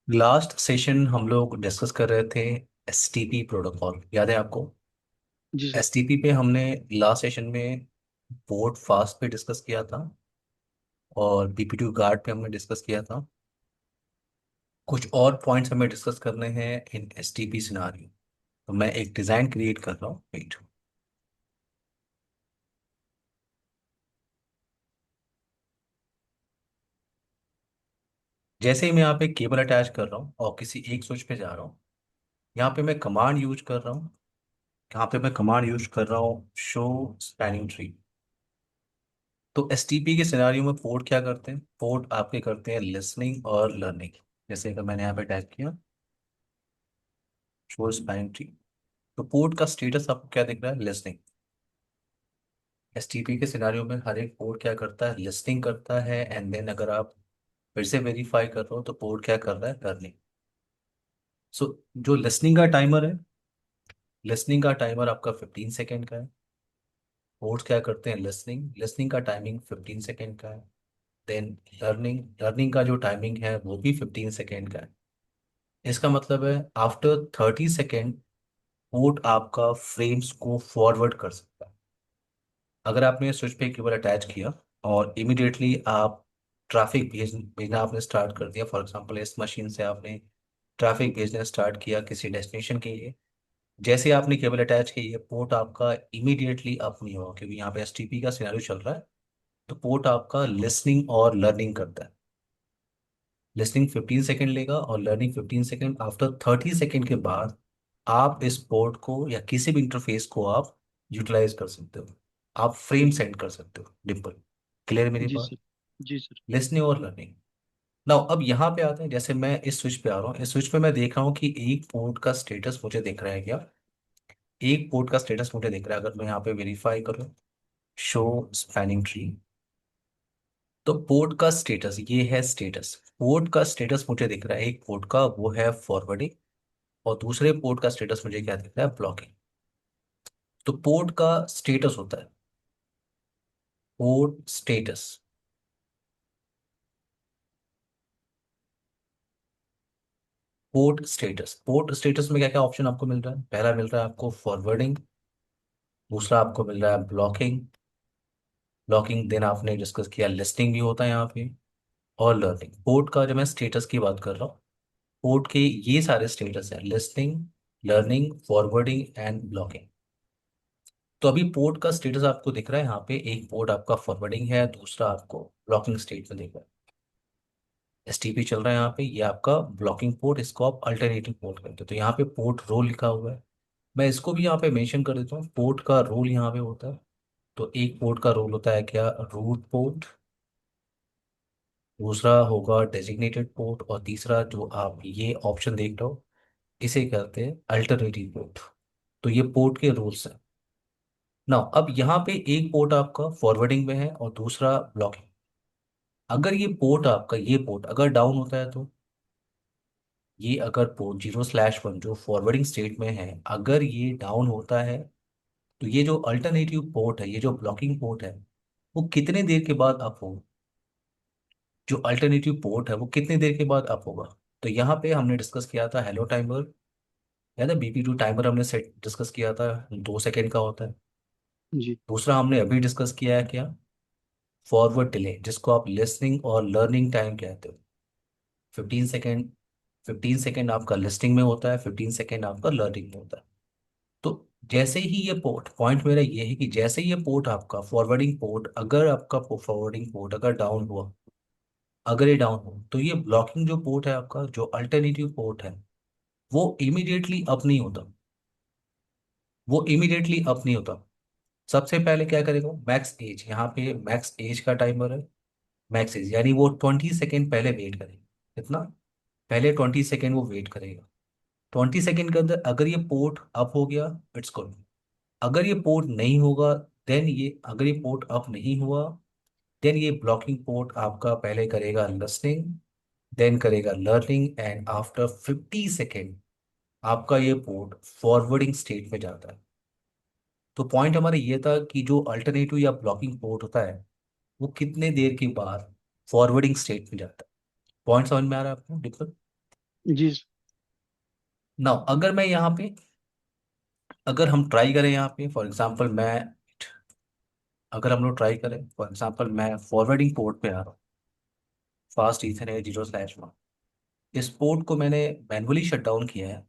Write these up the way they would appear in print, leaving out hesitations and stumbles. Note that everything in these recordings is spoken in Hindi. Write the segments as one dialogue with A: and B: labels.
A: लास्ट सेशन हम लोग डिस्कस कर रहे थे एसटीपी प्रोटोकॉल, याद है आपको?
B: जी सर।
A: एसटीपी पे हमने लास्ट सेशन में पोर्ट फास्ट पे डिस्कस किया था और बीपीटू गार्ड पे हमने डिस्कस किया था। कुछ और पॉइंट्स हमें डिस्कस करने हैं इन एसटीपी सिनारियो। तो मैं एक डिज़ाइन क्रिएट कर रहा हूँ, वेट। जैसे ही मैं यहाँ पे केबल अटैच कर रहा हूँ और किसी एक स्विच पे जा रहा हूँ, यहाँ पे मैं कमांड यूज कर रहा हूँ। यहाँ पे मैं कमांड यूज कर रहा हूँ शो स्पैनिंग ट्री। तो एसटीपी के सिनारियो में पोर्ट क्या करते हैं? पोर्ट आपके करते हैं लिसनिंग और लर्निंग। जैसे अगर मैंने यहाँ पे टाइप किया शो स्पैनिंग ट्री, तो पोर्ट का स्टेटस आपको क्या दिख रहा है? लिसनिंग। एसटीपी के सिनारियो में हर एक पोर्ट क्या करता है? लिसनिंग करता है। एंड देन अगर आप फिर से वेरीफाई कर रहे हो तो पोर्ट क्या कर रहा है? लर्निंग। सो जो लिसनिंग का टाइमर है, लिसनिंग का टाइमर आपका 15 सेकेंड का है। पोर्ट्स क्या करते हैं? लिसनिंग, लिसनिंग का टाइमिंग 15 सेकेंड का है। देन लर्निंग, लर्निंग का जो टाइमिंग है वो भी 15 सेकेंड का है। इसका मतलब है आफ्टर 30 सेकेंड पोर्ट आपका फ्रेम्स को फॉरवर्ड कर सकता है। अगर आपने स्विच पे केबल अटैच किया और इमिडिएटली आप ट्रैफिक भेजना आपने स्टार्ट कर दिया, फॉर एग्जांपल इस मशीन से आपने ट्रैफिक भेजना स्टार्ट किया किसी डेस्टिनेशन के लिए। जैसे आपने केबल अटैच की है, पोर्ट आपका इमीडिएटली अप नहीं होगा क्योंकि यहाँ पे एसटीपी का सिनेरियो चल रहा है। तो पोर्ट आपका लिसनिंग और लर्निंग करता है। लिसनिंग 15 सेकेंड लेगा और लर्निंग 15 सेकेंड। आफ्टर 30 सेकेंड के बाद आप इस पोर्ट को या किसी भी इंटरफेस को आप यूटिलाइज कर सकते हो। आप फ्रेम सेंड कर सकते हो। डिम्पल, क्लियर मेरी
B: जी
A: बात?
B: सर। जी सर।
A: लिसनिंग और लर्निंग। नाउ अब यहाँ पे आते हैं, जैसे मैं इस स्विच पे आ रहा हूँ, इस स्विच पे मैं देख रहा हूँ कि एक पोर्ट का स्टेटस मुझे दिख रहा है क्या? एक पोर्ट का स्टेटस मुझे दिख रहा है। अगर मैं यहाँ पे वेरीफाई करूँ शो स्पैनिंग ट्री, तो पोर्ट का स्टेटस ये है। स्टेटस, पोर्ट का स्टेटस मुझे दिख रहा है एक पोर्ट का, वो है फॉरवर्डिंग। और दूसरे पोर्ट का स्टेटस मुझे क्या दिख रहा है? ब्लॉकिंग। तो पोर्ट का स्टेटस होता है पोर्ट स्टेटस। पोर्ट स्टेटस में क्या क्या ऑप्शन आपको मिल रहा है? पहला मिल रहा है आपको फॉरवर्डिंग, दूसरा आपको मिल रहा है ब्लॉकिंग। ब्लॉकिंग देन आपने डिस्कस किया लिस्टिंग भी होता है यहाँ पे, और लर्निंग। पोर्ट का जब मैं स्टेटस की बात कर रहा हूँ, पोर्ट के ये सारे स्टेटस हैं listing, learning, forwarding and blocking. तो अभी पोर्ट का स्टेटस आपको दिख रहा है यहाँ पे, एक पोर्ट आपका फॉरवर्डिंग है, दूसरा आपको ब्लॉकिंग स्टेट में दिख रहा है। एसटीपी चल रहा है यहाँ पे, ये आपका ब्लॉकिंग पोर्ट, इसको आप अल्टरनेटिव पोर्ट करते हो। तो यहाँ पे पोर्ट रोल लिखा हुआ है, मैं इसको भी यहाँ पे मेंशन कर देता हूँ। पोर्ट का रोल यहाँ पे होता है। तो एक पोर्ट का रोल होता है क्या? Root port. दूसरा होगा डेजिग्नेटेड पोर्ट, और तीसरा जो आप ये ऑप्शन देख रहे हो इसे कहते हैं अल्टरनेटिव पोर्ट। तो ये पोर्ट के रूल्स हैं। ना अब यहाँ पे एक पोर्ट आपका फॉरवर्डिंग में है और दूसरा ब्लॉकिंग। अगर ये पोर्ट आपका, ये पोर्ट अगर डाउन होता है तो, ये अगर पोर्ट 0/1 जो फॉरवर्डिंग स्टेट में है अगर ये डाउन होता है, तो ये जो अल्टरनेटिव पोर्ट है, ये जो ब्लॉकिंग पोर्ट है, वो कितने देर के बाद अप होगा? जो अल्टरनेटिव पोर्ट है वो कितनी देर के बाद अप होगा? तो यहाँ पे हमने डिस्कस किया था हेलो टाइमर, याद है? बीपी टू टाइमर हमने सेट डिस्कस किया था, 2 सेकेंड का होता है।
B: जी।
A: दूसरा हमने अभी डिस्कस किया है क्या? फॉरवर्ड डिले, जिसको आप लिसनिंग और लर्निंग टाइम कहते हो। 15 सेकेंड। 15 सेकेंड आपका लिस्टिंग में होता है, 15 सेकेंड आपका लर्निंग में होता है। तो जैसे ही ये पोर्ट, पॉइंट मेरा ये है कि जैसे ही ये पोर्ट आपका फॉरवर्डिंग पोर्ट, अगर आपका फॉरवर्डिंग पोर्ट अगर डाउन हुआ, अगर ये डाउन हो, तो ये ब्लॉकिंग जो पोर्ट है आपका, जो अल्टरनेटिव पोर्ट है, वो इमीडिएटली अप नहीं होता। वो इमीडिएटली अप नहीं होता। सबसे पहले क्या करेगा? मैक्स एज, यहाँ पे मैक्स एज का टाइमर है। मैक्स एज यानी वो 20 सेकेंड पहले वेट करेगा। कितना? पहले 20 सेकेंड वो वेट करेगा। 20 सेकेंड के अंदर अगर ये पोर्ट अप हो गया, इट्स गुड। अगर ये पोर्ट नहीं होगा, देन ये, अगर ये पोर्ट अप नहीं हुआ, देन ये ब्लॉकिंग पोर्ट आपका पहले करेगा लिसनिंग, देन करेगा लर्निंग, एंड आफ्टर 50 सेकेंड आपका ये पोर्ट फॉरवर्डिंग स्टेट में जाता है। तो पॉइंट हमारा ये था कि जो अल्टरनेटिव या ब्लॉकिंग पोर्ट होता है वो कितने देर के बाद फॉरवर्डिंग स्टेट में जाता है। पॉइंट समझ में आ रहा है आपको, डिफर?
B: जी सर।
A: नाउ अगर मैं यहाँ पे, अगर हम ट्राई करें यहाँ पे फॉर एग्जांपल मैं, अगर हम लोग ट्राई करें फॉर एग्जांपल मैं फॉरवर्डिंग पोर्ट पे आ रहा हूँ, फास्ट ईथरनेट 0/1, इस पोर्ट को मैंने मैन्युअली शट डाउन किया है,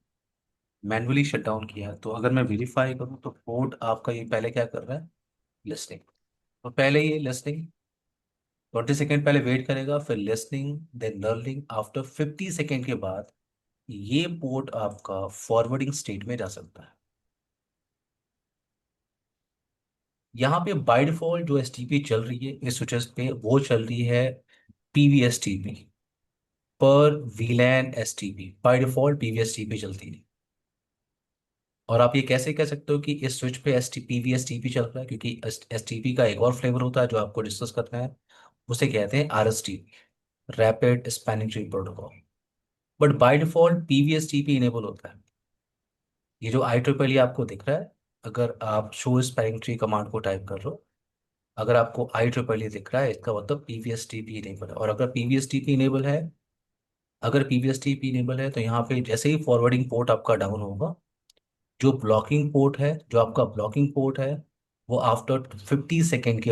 A: मैन्युअली शट डाउन किया है। तो अगर मैं वेरीफाई करूँ तो पोर्ट आपका ये पहले क्या कर रहा है, लिस्टिंग। तो पहले ये लिस्टिंग 20 सेकेंड पहले वेट करेगा, फिर listening, then learning, after 50 second के बाद ये पोर्ट आपका फॉरवर्डिंग स्टेट में जा सकता है। यहाँ पे बाय डिफॉल्ट जो एसटीपी चल रही है इस स्विचेस पे, वो चल रही है पीवीएसटीपी, पर वीलैन एसटीपी, बाय डिफॉल्ट पीवीएसटीपी चलती है। और आप ये कैसे कह सकते हो कि इस स्विच पे एस टी पीवीएसटीपी चल रहा है, क्योंकि एसटीपी का एक और फ्लेवर होता है जो आपको डिस्कस करना है, उसे कहते हैं RSTP, rapid spanning tree protocol. But by default PVSTP enable होता है। ये जो आई ट्रिपल ई आपको दिख रहा है, अगर आप शो स्पेलिंग ट्री कमांड को टाइप कर रहे हो, अगर आपको आई ट्रिपल ई दिख रहा है इसका मतलब पीवीएसटीपी इनेबल है। और अगर पीवीएसटीपी इनेबल है, अगर पीवीएसटीपी इनेबल है तो यहाँ पे जैसे ही फॉरवर्डिंग पोर्ट आपका डाउन होगा, जो ब्लॉकिंग पोर्ट है, जो आपका ब्लॉकिंग पोर्ट है, वो आफ्टर 50 सेकेंड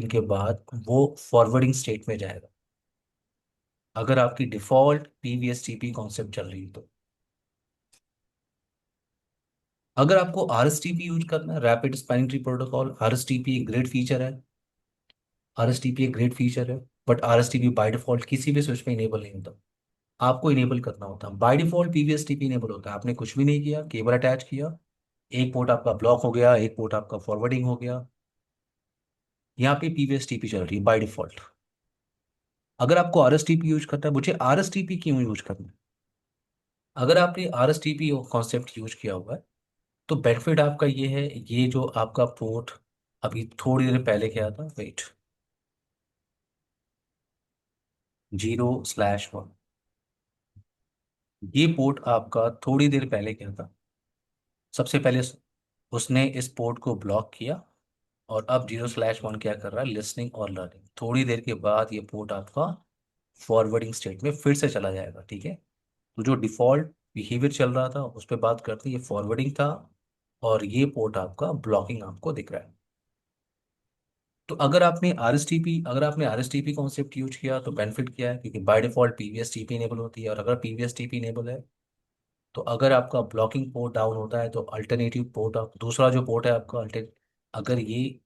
A: के बाद वो फॉरवर्डिंग स्टेट में जाएगा, अगर आपकी डिफॉल्ट पीवीएसटीपी कॉन्सेप्ट चल रही है तो। अगर आपको आरएसटीपी यूज करना है, रैपिड स्पैनिंग ट्री प्रोटोकॉल, आरएसटीपी एक ग्रेट फीचर है, आरएसटीपी एक ग्रेट फीचर है, बट आरएसटीपी बाय डिफॉल्ट किसी भी स्विच में इनेबल नहीं होता, आपको इनेबल करना होता है। बाय डिफॉल्ट पीवीएसटीपी इनेबल होता है, आपने कुछ भी नहीं किया, केबल अटैच किया, एक पोर्ट आपका ब्लॉक हो गया, एक पोर्ट आपका फॉरवर्डिंग हो गया, यहाँ पे पीवीएसटीपी चल रही है बाय डिफॉल्ट। अगर आपको आरएसटीपी यूज करना है, मुझे आरएसटीपी क्यों यूज करना है, अगर आपने आरएसटीपी कॉन्सेप्ट यूज किया हुआ है तो बेनिफिट आपका ये है, ये जो आपका पोर्ट अभी थोड़ी देर पहले क्या था, वेट, 0/1, ये पोर्ट आपका थोड़ी देर पहले क्या था, सबसे पहले उसने इस पोर्ट को ब्लॉक किया, और अब 0/1 क्या कर रहा है, लिसनिंग और लर्निंग। थोड़ी देर के बाद ये पोर्ट आपका फॉरवर्डिंग स्टेट में फिर से चला जाएगा, ठीक है। तो जो डिफॉल्ट बिहेवियर चल रहा था उस पर बात करते हैं, ये फॉरवर्डिंग था, और ये पोर्ट आपका ब्लॉकिंग आपको दिख रहा है। तो अगर आपने आरएसटीपी कॉन्सेप्ट यूज किया तो बेनिफिट क्या है, क्योंकि बाय डिफॉल्ट पीवीएसटीपी इनेबल होती है, और अगर पीवीएसटीपी इनेबल है तो अगर आपका ब्लॉकिंग पोर्ट डाउन होता है तो अल्टरनेटिव पोर्ट, दूसरा जो पोर्ट है आपका अगर ये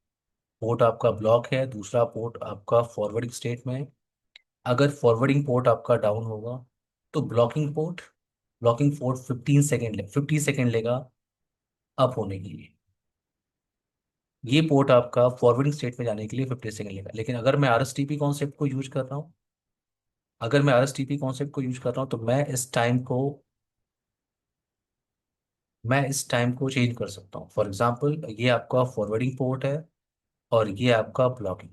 A: पोर्ट आपका ब्लॉक है, दूसरा पोर्ट आपका फॉरवर्डिंग स्टेट में है, अगर फॉरवर्डिंग पोर्ट आपका डाउन होगा तो ब्लॉकिंग पोर्ट 50 सेकेंड लेगा अप होने के लिए, ये पोर्ट आपका फॉरवर्डिंग स्टेट में जाने के लिए 50 सेकेंड लेगा। लेकिन अगर मैं आरएसटीपी कॉन्सेप्ट को यूज कर रहा हूँ तो मैं इस टाइम को चेंज कर सकता हूँ। फॉर एग्जांपल ये आपका फॉरवर्डिंग पोर्ट है और ये आपका ब्लॉकिंग।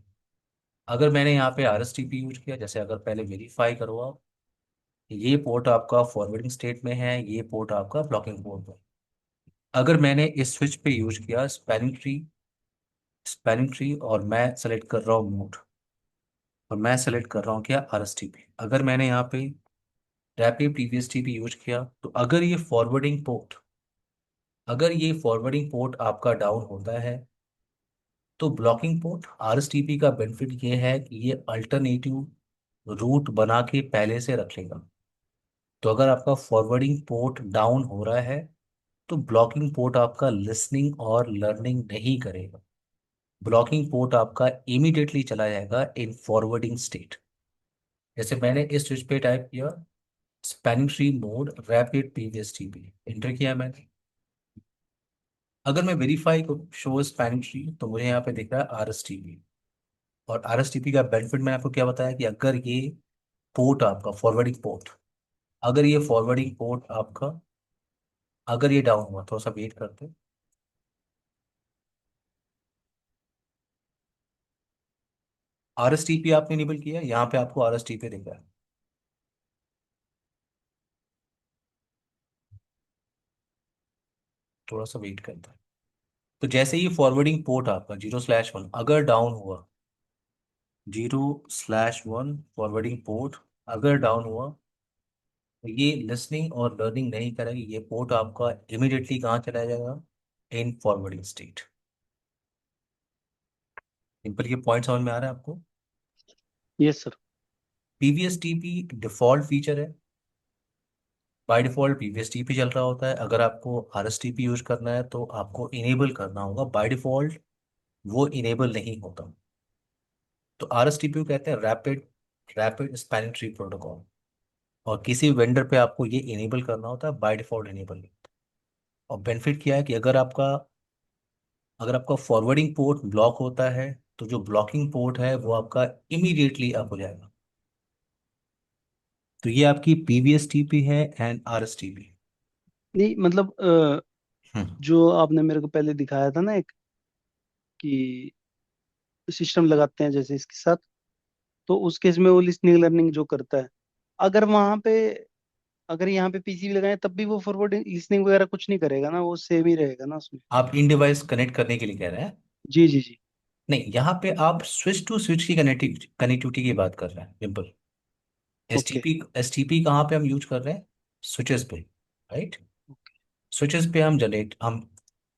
A: अगर मैंने यहाँ पे आरएसटीपी यूज किया, जैसे अगर पहले वेरीफाई करो आप, ये पोर्ट आपका फॉरवर्डिंग स्टेट में है, ये पोर्ट आपका ब्लॉकिंग पोर्ट है। अगर मैंने इस स्विच पे यूज किया स्पैनिंग ट्री और मैं सेलेक्ट कर रहा हूँ मोड, और मैं सेलेक्ट कर रहा हूँ क्या, आरएसटीपी, अगर मैंने यहाँ पे रैपिड पीवीएसटीपी यूज किया तो अगर ये फॉरवर्डिंग पोर्ट आपका डाउन होता है तो ब्लॉकिंग पोर्ट आरएसटीपी का बेनिफिट ये है कि ये अल्टरनेटिव रूट बना के पहले से रख लेगा। तो अगर आपका फॉरवर्डिंग पोर्ट डाउन हो रहा है तो ब्लॉकिंग पोर्ट आपका लिसनिंग और लर्निंग नहीं करेगा, ब्लॉकिंग पोर्ट आपका इमीडिएटली चला जाएगा इन फॉरवर्डिंग स्टेट। जैसे मैंने इस स्विच पे टाइप किया spanning tree mode rapid PVSTP, enter किया मैंने। अगर मैं वेरीफाई को शो स्पैनिंग ट्री तो मुझे यहाँ पे दिख रहा है आरएसटीपी। और आरएसटीपी का बेनिफिट मैंने आपको क्या बताया कि अगर ये पोर्ट आपका फॉरवर्डिंग पोर्ट, अगर ये फॉरवर्डिंग पोर्ट आपका, अगर ये डाउन हुआ, थोड़ा सा वेट करते हैं। आरएसटीपी आपने इनेबल किया, यहाँ पे आपको आरएसटीपी दिख रहा है, थोड़ा सा वेट करते हैं। तो जैसे ही फॉरवर्डिंग पोर्ट आपका 0/1 अगर डाउन हुआ, 0/1 फॉरवर्डिंग पोर्ट अगर डाउन हुआ तो ये लिसनिंग और लर्निंग नहीं करेगी, ये पोर्ट आपका इमिडिएटली कहाँ चला जाएगा, इन फॉरवर्डिंग स्टेट। सिंपल, ये पॉइंट समझ में आ रहा है आपको।
B: Yes sir.
A: PVSTP default feature है, बाय डिफॉल्ट पीवीएसटीपी चल रहा होता है। अगर आपको आरएसटीपी यूज करना है तो आपको इनेबल करना होगा, बाय डिफॉल्ट वो इनेबल नहीं होता। तो आरएसटीपी को कहते हैं rapid rapid spanning tree protocol, और किसी वेंडर पे आपको ये इनेबल करना होता है, बाय डिफॉल्ट इनेबल नहीं होता। और बेनिफिट क्या है कि अगर आपका फॉरवर्डिंग पोर्ट ब्लॉक होता है तो जो ब्लॉकिंग पोर्ट है वो आपका इमीडिएटली अप हो जाएगा। तो ये आपकी पीवीएसटीपी है एंड आरएसटीपी।
B: नहीं मतलब
A: हम्म।
B: जो आपने मेरे को पहले दिखाया था ना एक, कि सिस्टम लगाते हैं जैसे इसके साथ, तो उस केस में वो लिसनिंग लर्निंग जो करता है, अगर वहां पे, अगर यहाँ पे पीसीबी लगाए तब भी वो फॉरवर्ड लिसनिंग वगैरह कुछ नहीं करेगा ना, वो सेम ही रहेगा ना उसमें?
A: आप इन डिवाइस कनेक्ट करने के लिए कह रहे हैं?
B: जी जी जी।
A: नहीं, यहाँ पे आप स्विच टू स्विच की कनेक्टिविटी की बात कर रहे हैं, सिंपल।
B: ओके।
A: एसटीपी एसटीपी कहाँ पे हम यूज कर रहे हैं, स्विचेस पे, राइट। स्विचेस पे हम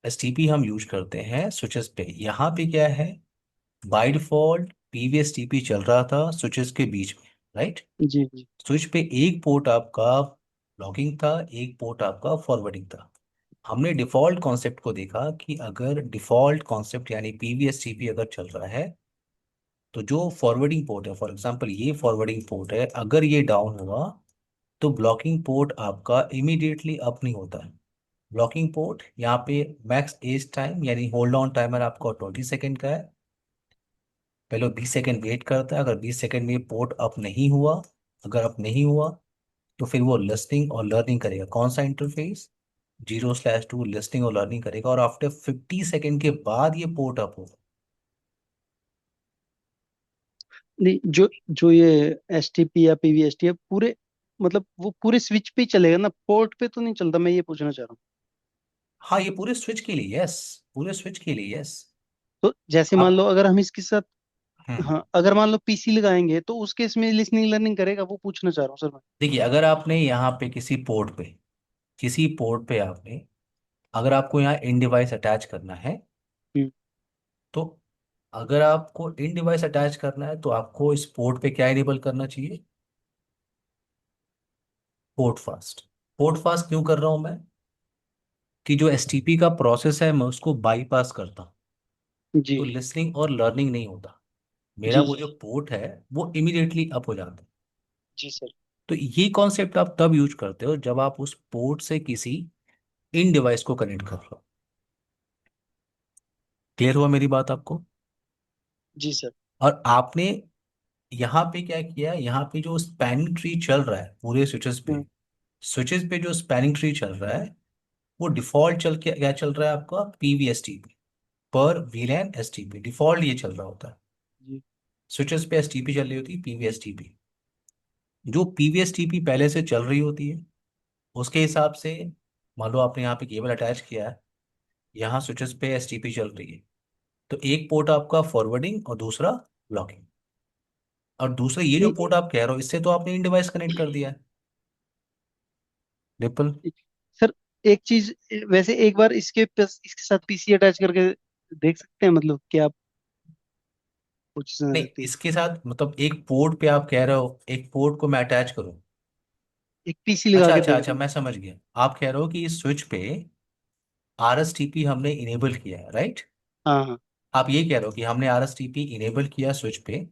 A: एसटीपी हम यूज करते हैं स्विचेस पे। यहाँ पे क्या है, बाय डिफॉल्ट पीवीएसटीपी चल रहा था स्विचेस के बीच में, राइट।
B: जी जी
A: स्विच पे एक पोर्ट आपका लॉगिंग था, एक पोर्ट आपका फॉरवर्डिंग था। हमने डिफॉल्ट कॉन्सेप्ट को देखा कि अगर डिफॉल्ट कॉन्सेप्ट यानी पीवीएसटीपी अगर चल रहा है तो जो फॉरवर्डिंग पोर्ट है, फॉर एग्जांपल ये फॉरवर्डिंग पोर्ट है, अगर ये डाउन हुआ तो ब्लॉकिंग पोर्ट आपका इमीडिएटली अप नहीं होता है। ब्लॉकिंग पोर्ट यहाँ पे मैक्स एज टाइम यानी होल्ड ऑन टाइमर आपका 20 सेकेंड का है। पहले 20 सेकेंड वेट करता है, अगर 20 सेकेंड में पोर्ट अप नहीं हुआ, अगर अप नहीं हुआ तो फिर वो लिसनिंग और लर्निंग करेगा। कौन सा इंटरफेस, 0/2 लिसनिंग और लर्निंग करेगा, और आफ्टर 50 सेकेंड के बाद ये पोर्ट अप होगा।
B: नहीं, जो जो ये एसटीपी या पीवीएसटी है पूरे, मतलब वो पूरे स्विच पे ही चलेगा ना, पोर्ट पे तो नहीं चलता, मैं ये पूछना चाह रहा हूँ।
A: हाँ, ये पूरे स्विच के लिए यस, पूरे स्विच के लिए यस।
B: तो जैसे मान
A: आप
B: लो अगर हम इसके साथ,
A: हम्म
B: हाँ अगर मान लो पीसी लगाएंगे तो उस केस में लिसनिंग लर्निंग करेगा, वो पूछना चाह रहा हूँ सर मैं।
A: देखिए, अगर आपने यहाँ पे किसी पोर्ट पे आपने, अगर आपको यहाँ इन डिवाइस अटैच करना है,
B: हम्म।
A: तो अगर आपको इन डिवाइस अटैच करना है तो आपको इस पोर्ट पे क्या इनेबल करना चाहिए, पोर्ट फास्ट। पोर्ट फास्ट क्यों कर रहा हूं मैं, कि जो एसटीपी का प्रोसेस है मैं उसको बाईपास करता हूं,
B: जी
A: तो लिसनिंग और लर्निंग नहीं होता। मेरा
B: जी
A: वो
B: जी
A: जो पोर्ट है वो इमीडिएटली अप हो जाता है।
B: जी सर।
A: तो ये कॉन्सेप्ट आप तब यूज करते हो जब आप उस पोर्ट से किसी इन डिवाइस को कनेक्ट कर रहे हो। क्लियर हुआ मेरी बात आपको।
B: जी सर।
A: और आपने यहाँ पे क्या किया, यहाँ पे जो स्पैनिंग ट्री चल रहा है पूरे
B: हम्म।
A: स्विचेस पे जो स्पैनिंग ट्री चल रहा है वो डिफॉल्ट चल के क्या चल रहा है आपका, पीवीएसटीपी, पर वीलैन एसटीपी डिफॉल्ट ये चल रहा होता है।
B: जी।
A: स्विचेस पे एसटीपी चल रही होती है, पीवीएसटीपी। जो पीवीएसटीपी पहले से चल रही होती है उसके हिसाब से, मान लो आपने यहाँ पे केबल अटैच किया है, यहाँ स्विचेस पे एसटीपी चल रही है, तो एक पोर्ट आपका फॉरवर्डिंग और दूसरा ब्लॉकिंग। और दूसरा ये जो
B: नहीं
A: पोर्ट आप कह रहे हो इससे तो आपने इन डिवाइस कनेक्ट कर दिया है, रिपल।
B: सर, एक चीज, वैसे एक बार इसके साथ पीसी अटैच करके देख सकते हैं, मतलब क्या आप कुछ समझ
A: नहीं,
B: सकते हैं?
A: इसके साथ मतलब एक पोर्ट पे आप कह रहे हो एक पोर्ट को मैं अटैच करूं।
B: एक पीसी लगा
A: अच्छा
B: के
A: अच्छा
B: देख
A: अच्छा,
B: रहे
A: मैं समझ गया। आप कह रहे हो कि इस स्विच पे आरएसटीपी हमने इनेबल किया है, राइट।
B: हैं। हाँ हाँ।
A: आप ये कह रहे हो कि हमने आरएसटीपी इनेबल किया स्विच पे,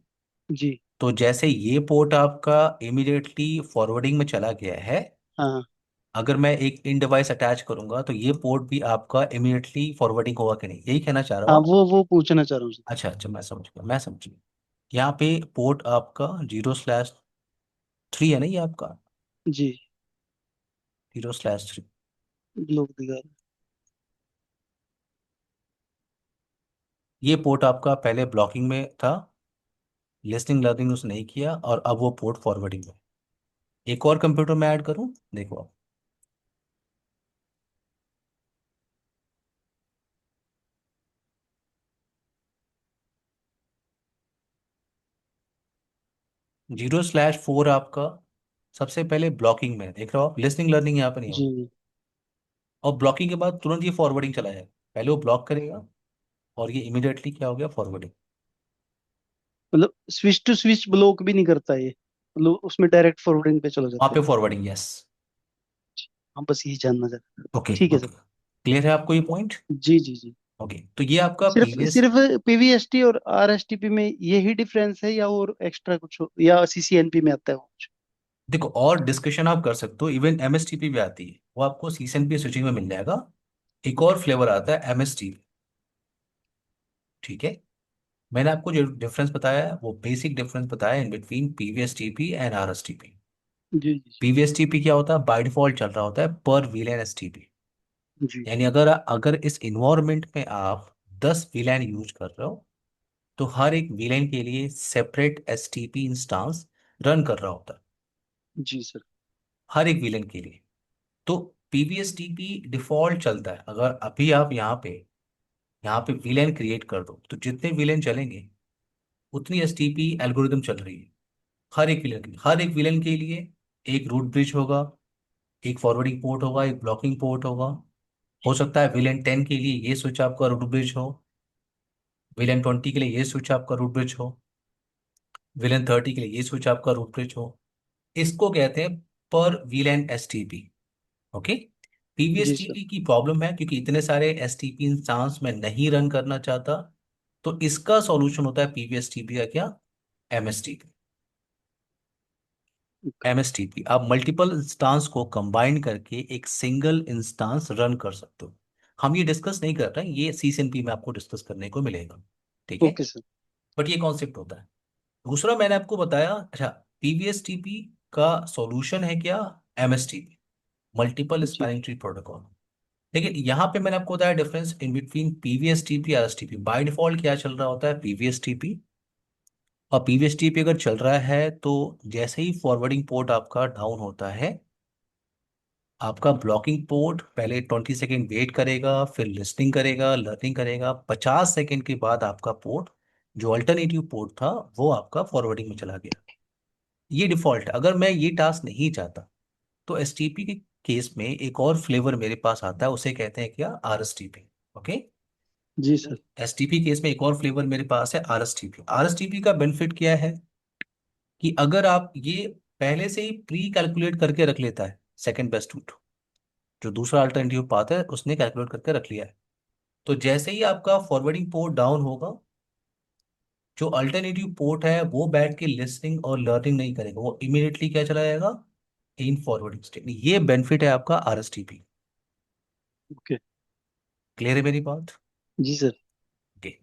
B: जी।
A: तो जैसे ये पोर्ट आपका इमीडिएटली फॉरवर्डिंग में चला गया है,
B: हाँ हाँ।
A: अगर मैं एक इन डिवाइस अटैच करूंगा तो ये पोर्ट भी आपका इमीडिएटली फॉरवर्डिंग होगा कि नहीं, यही कहना चाह रहे हो
B: हाँ,
A: आप।
B: वो पूछना चाह रहा हूँ सर।
A: अच्छा अच्छा, मैं समझ गया। यहाँ पे पोर्ट आपका 0/3 है ना, ये आपका
B: जी।
A: 0/3।
B: लोग दिखा रहे
A: ये पोर्ट आपका पहले ब्लॉकिंग में था, लिसनिंग लर्निंग उसने नहीं किया, और अब वो पोर्ट फॉरवर्डिंग में। एक और कंप्यूटर में ऐड करूं, देखो आप। 0/4 आपका सबसे पहले ब्लॉकिंग में देख रहे हो आप, लिसनिंग लर्निंग यहाँ पे नहीं होगी।
B: जी।
A: और ब्लॉकिंग के बाद तुरंत ये फॉरवर्डिंग चला जाएगा। पहले वो ब्लॉक करेगा और ये इमिडिएटली क्या हो गया, फॉरवर्डिंग।
B: मतलब स्विच टू स्विच ब्लॉक भी नहीं करता ये, मतलब उसमें डायरेक्ट फॉरवर्डिंग पे चला
A: वहां
B: जाता
A: पे
B: है।
A: Forwarding, yes.
B: हम बस यही जानना चाहते हैं।
A: ओके
B: ठीक है
A: ओके।
B: सर।
A: क्लियर है आपको ये पॉइंट?
B: जी जी जी।
A: ओके, तो ये आपका
B: सिर्फ
A: प्रीवियस।
B: सिर्फ पीवीएसटी और आरएसटीपी में यही डिफरेंस है, या और एक्स्ट्रा कुछ या सीसीएनपी में आता है कुछ?
A: देखो, और डिस्कशन आप कर सकते हो, इवन एमएसटीपी भी आती है, वो आपको सीएसएनपी स्विचिंग में मिल जाएगा। एक
B: ओके।
A: और फ्लेवर आता है एमएसटीपी। ठीक है। मैंने आपको जो डिफरेंस बताया है वो बेसिक डिफरेंस बताया इन बिटवीन पीवीएसटीपी एंड आरएसटीपी।
B: जी जी
A: पीवीएसटीपी क्या होता है, बाय डिफॉल्ट चल रहा होता है पर वीलेन एसटीपी।
B: जी
A: यानी अगर अगर इस इन्वायरमेंट में आप 10 वीलैन यूज कर रहे हो, तो हर एक वीलेन के लिए सेपरेट एसटीपी इंस्टांस रन कर रहा होता है,
B: जी सर।
A: हर एक वीलेन के लिए। तो पीवीएसटीपी डिफॉल्ट चलता है। अगर अभी आप यहाँ पे वीलेन क्रिएट कर दो, तो जितने वीलेन चलेंगे उतनी एसटीपी एल्गोरिदम चल रही है। हर एक विलन के लिए एक रूट ब्रिज होगा, एक फॉरवर्डिंग पोर्ट होगा, एक ब्लॉकिंग पोर्ट होगा। हो सकता है विलन 10 के लिए ये स्विच आपका रूट ब्रिज हो, विलन 20 के लिए ये स्विच आपका रूट ब्रिज हो, विलन 30 के लिए ये स्विच आपका रूट ब्रिज हो। इसको कहते हैं पर विलन एसटीपी। ओके।
B: जी सर।
A: पीवीएसटीपी की प्रॉब्लम है क्योंकि इतने सारे एसटीपी इंस्टांस में नहीं रन करना चाहता, तो इसका सॉल्यूशन होता है पीवीएसटीपी का क्या, एमएसटीपी।
B: ओके।
A: एमएसटीपी आप मल्टीपल इंस्टांस को कंबाइन करके एक सिंगल इंस्टांस रन कर सकते हो। हम ये डिस्कस नहीं कर रहे हैं, ये सीसीएनपी में आपको डिस्कस करने को मिलेगा। ठीक है।
B: Okay sir.
A: बट ये कॉन्सेप्ट होता है। दूसरा मैंने आपको बताया, अच्छा, पीवीएसटीपी का सॉल्यूशन है क्या, एमएसटीपी, मल्टीपल
B: जी
A: स्पैनिंग ट्री प्रोटोकॉल। लेकिन यहाँ पे मैंने आपको बताया डिफरेंस इन बिटवीन पीवीएसटीपी और एसटीपी। बाय डिफॉल्ट क्या चल रहा होता है, पीवीएसटीपी। और पीवीएसटीपी अगर चल रहा है तो जैसे ही फॉरवर्डिंग पोर्ट आपका डाउन होता है, आपका ब्लॉकिंग पोर्ट पहले 20 सेकेंड वेट करेगा, फिर लिसनिंग करेगा, लर्निंग करेगा। 50 सेकेंड के बाद आपका पोर्ट, जो अल्टरनेटिव पोर्ट था, वो आपका फॉरवर्डिंग में चला गया। ये डिफॉल्ट है। अगर मैं ये टास्क नहीं चाहता, तो एसटीपी के केस में एक और फ्लेवर मेरे पास आता है, उसे कहते हैं क्या, आरएसटीपी। ओके।
B: जी सर।
A: एसटीपी केस में एक और फ्लेवर मेरे पास है, आरएसटीपी। आरएसटीपी का बेनिफिट क्या है कि अगर आप ये पहले से ही प्री कैलकुलेट करके रख लेता है, सेकंड बेस्ट रूट, जो दूसरा अल्टरनेटिव पाथ है उसने कैलकुलेट करके रख लिया है, तो जैसे ही आपका फॉरवर्डिंग पोर्ट डाउन होगा, जो अल्टरनेटिव पोर्ट है वो बैठ के लिसनिंग और लर्निंग नहीं करेगा, वो इमीडिएटली क्या चला जाएगा, इन फॉरवर्डिंग स्टेट। ये बेनिफिट है आपका आरएसटीपी।
B: ओके।
A: क्लियर है मेरी बात?
B: जी सर।
A: ओके।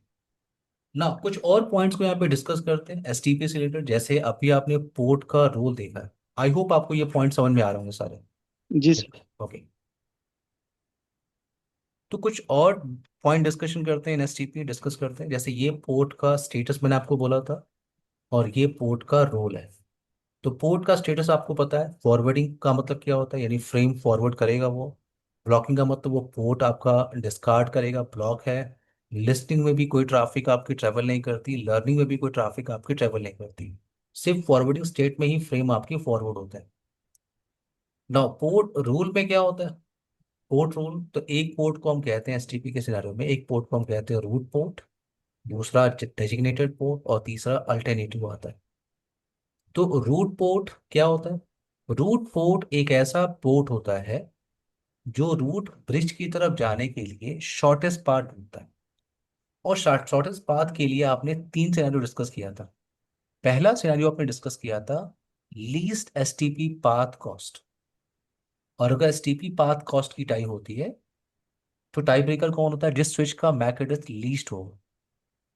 A: ना कुछ और पॉइंट्स को यहाँ पे डिस्कस करते हैं एसटीपी से रिलेटेड। जैसे अभी आपने पोर्ट का रोल देखा है, आई होप आपको ये पॉइंट समझ में आ रहे होंगे सारे।
B: जी सर।
A: ओके। तो कुछ और पॉइंट डिस्कशन करते हैं, एसटीपी डिस्कस करते हैं। जैसे ये पोर्ट का स्टेटस मैंने आपको बोला था, और ये पोर्ट का रोल है। तो पोर्ट का स्टेटस आपको पता है, फॉरवर्डिंग का मतलब क्या होता है, यानी फ्रेम फॉरवर्ड करेगा वो। ब्लॉकिंग का मतलब वो पोर्ट आपका डिस्कार्ड करेगा, ब्लॉक है। लिस्टिंग में भी कोई ट्रैफिक आपकी ट्रेवल नहीं करती, लर्निंग में भी कोई ट्रैफिक आपकी ट्रेवल नहीं करती। सिर्फ फॉरवर्डिंग स्टेट में ही फ्रेम आपकी फॉरवर्ड होता है। ना पोर्ट रूल में क्या होता है, पोर्ट रूल तो एक पोर्ट को हम कहते हैं एसटीपी के सिनारियो में, एक पोर्ट को हम कहते हैं रूट पोर्ट, दूसरा डेजिग्नेटेड पोर्ट, और तीसरा अल्टरनेटिव आता है। तो रूट पोर्ट क्या होता है, रूट पोर्ट एक ऐसा पोर्ट होता है जो रूट ब्रिज की तरफ जाने के लिए शॉर्टेस्ट पाथ ढूंढता है। और शॉर्टेस्ट पाथ के लिए आपने 3 सिनेरियो डिस्कस किया था। पहला सिनेरियो आपने डिस्कस किया था, लीस्ट एसटीपी पाथ कॉस्ट। और अगर एसटीपी पाथ कॉस्ट की टाई होती है, तो टाई ब्रेकर कौन होता है, जिस स्विच का मैक एड्रेस लीस्ट हो।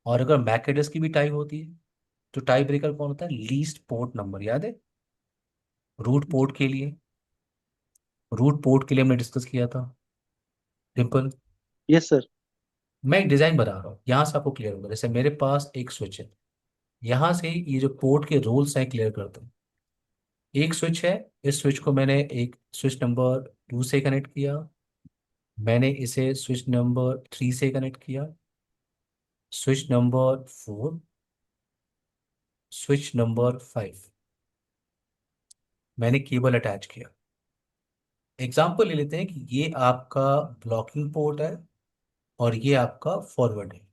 A: और अगर मैक एड्रेस की भी टाई होती है, तो टाई ब्रेकर कौन होता है, लीस्ट पोर्ट नंबर, याद है, रूट पोर्ट के लिए हमने डिस्कस किया था। सिंपल।
B: Yes sir.
A: मैं एक डिजाइन बना रहा हूँ, यहाँ से आपको क्लियर होगा। जैसे मेरे पास एक स्विच है, यहाँ से ये जो पोर्ट के रोल्स हैं क्लियर करता हूँ। एक स्विच है, इस स्विच को मैंने एक स्विच नंबर 2 से कनेक्ट किया, मैंने इसे स्विच नंबर 3 से कनेक्ट किया, स्विच नंबर 4, स्विच नंबर 5। मैंने केबल अटैच किया। एग्जाम्पल ले लेते हैं कि ये आपका ब्लॉकिंग पोर्ट है और ये आपका फॉरवर्ड है।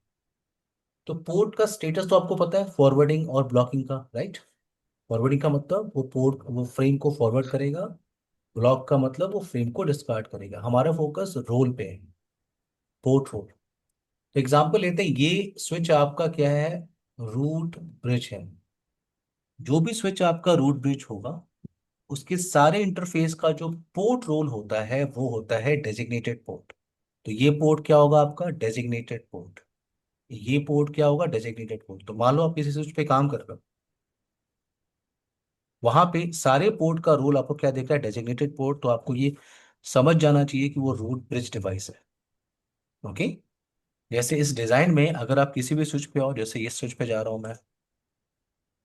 A: तो पोर्ट का स्टेटस तो आपको पता है, फॉरवर्डिंग और ब्लॉकिंग का, राइट। फॉरवर्डिंग का मतलब वो पोर्ट वो फ्रेम को फॉरवर्ड करेगा, ब्लॉक का मतलब वो फ्रेम को डिस्कार्ड करेगा। हमारा फोकस रोल पे है, पोर्ट रोल। तो एग्जाम्पल लेते हैं, ये स्विच आपका क्या है, रूट ब्रिज है। जो भी स्विच आपका रूट ब्रिज होगा, उसके सारे इंटरफेस का जो पोर्ट रोल होता है वो होता है डेजिग्नेटेड पोर्ट। तो ये पोर्ट क्या होगा आपका, डेजिग्नेटेड पोर्ट। ये पोर्ट क्या होगा, डेजिग्नेटेड पोर्ट। तो मान लो आप किसी स्विच पे काम कर रहे हो, वहां पे सारे पोर्ट का रोल आपको क्या देख रहा है, डेजिग्नेटेड पोर्ट। तो आपको ये समझ जाना चाहिए कि वो रूट ब्रिज डिवाइस है। ओके। जैसे इस डिजाइन में अगर आप किसी भी स्विच पे आओ, जैसे इस स्विच पे जा रहा हूं मैं,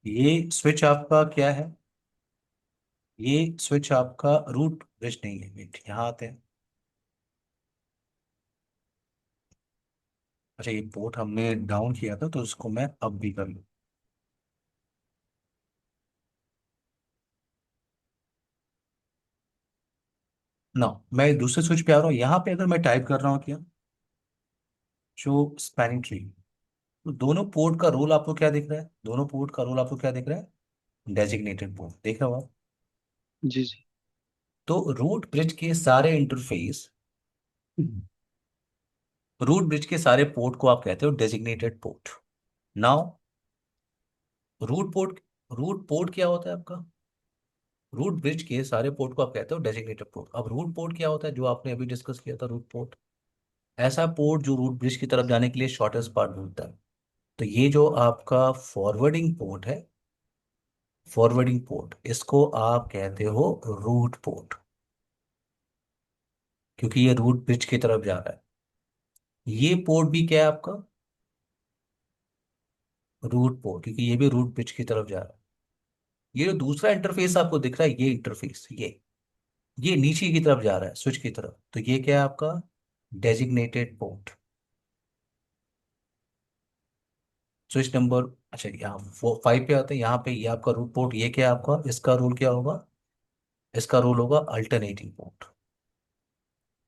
A: ये स्विच आपका क्या है, ये स्विच आपका रूट ब्रिज नहीं है। वेट, यहाँ आते हैं। अच्छा, ये पोर्ट हमने डाउन किया था तो उसको मैं अब भी कर लूँ ना। मैं दूसरे स्विच पे आ रहा हूँ, यहाँ पे अगर मैं टाइप कर रहा हूँ क्या, शो स्पैनिंग ट्री, तो दोनों पोर्ट का रोल आपको क्या दिख रहा है, दोनों पोर्ट का रोल आपको क्या दिख रहा है, डेजिग्नेटेड पोर्ट। देख रहे हो आप।
B: जी जी।
A: तो रूट ब्रिज के सारे इंटरफेस, रूट ब्रिज के सारे पोर्ट को आप कहते हो designated port. Now root port, root port क्या होता है आपका, रूट ब्रिज के सारे पोर्ट को आप कहते हो डेजिग्नेटेड पोर्ट। अब रूट पोर्ट क्या होता है, जो आपने अभी डिस्कस किया था, रूट पोर्ट ऐसा पोर्ट जो रूट ब्रिज की तरफ जाने के लिए शॉर्टेस्ट पाथ ढूंढता है। तो ये जो आपका फॉरवर्डिंग पोर्ट है, फॉरवर्डिंग पोर्ट, इसको आप कहते हो रूट पोर्ट, क्योंकि ये रूट ब्रिज की तरफ जा रहा है। ये पोर्ट भी क्या है आपका, रूट पोर्ट, क्योंकि ये भी रूट ब्रिज की तरफ जा रहा है। ये जो दूसरा इंटरफेस आपको दिख रहा है, ये इंटरफेस, ये नीचे की तरफ जा रहा है, स्विच की तरफ, तो ये क्या है आपका, डेजिग्नेटेड पोर्ट। स्विच नंबर, अच्छा यहाँ 5 पे आते हैं, यहाँ पे ये आपका रूट पोर्ट, ये क्या है आपका, इसका रूल क्या होगा, इसका रूल होगा अल्टरनेटिंग पोर्ट।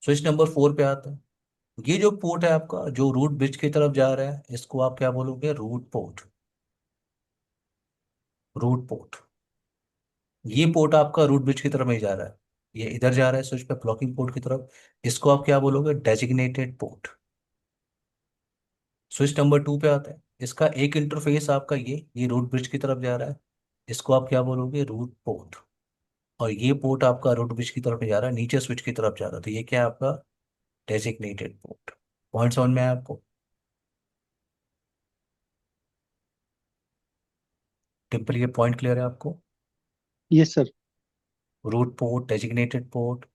A: स्विच नंबर 4 पे आते हैं, ये जो पोर्ट है आपका जो रूट ब्रिज की तरफ जा रहा है, इसको आप क्या बोलोगे, रूट पोर्ट, रूट पोर्ट। ये पोर्ट आपका रूट ब्रिज की तरफ नहीं जा रहा है, ये इधर जा रहा है स्विच पे ब्लॉकिंग पोर्ट की तरफ, इसको आप क्या बोलोगे, डेजिग्नेटेड पोर्ट। स्विच नंबर 2 पे आता है, इसका एक इंटरफेस आपका ये रूट ब्रिज की तरफ जा रहा है, इसको आप क्या बोलोगे, रूट पोर्ट। और ये पोर्ट आपका रूट ब्रिज की तरफ नहीं जा रहा है, नीचे स्विच की तरफ जा रहा है, तो ये क्या है आपका, डेजिग्नेटेड पोर्ट। पॉइंट समझ में आया आपको, टिम्पल, ये पॉइंट क्लियर है आपको।
B: Yes sir.
A: Root port, designated port,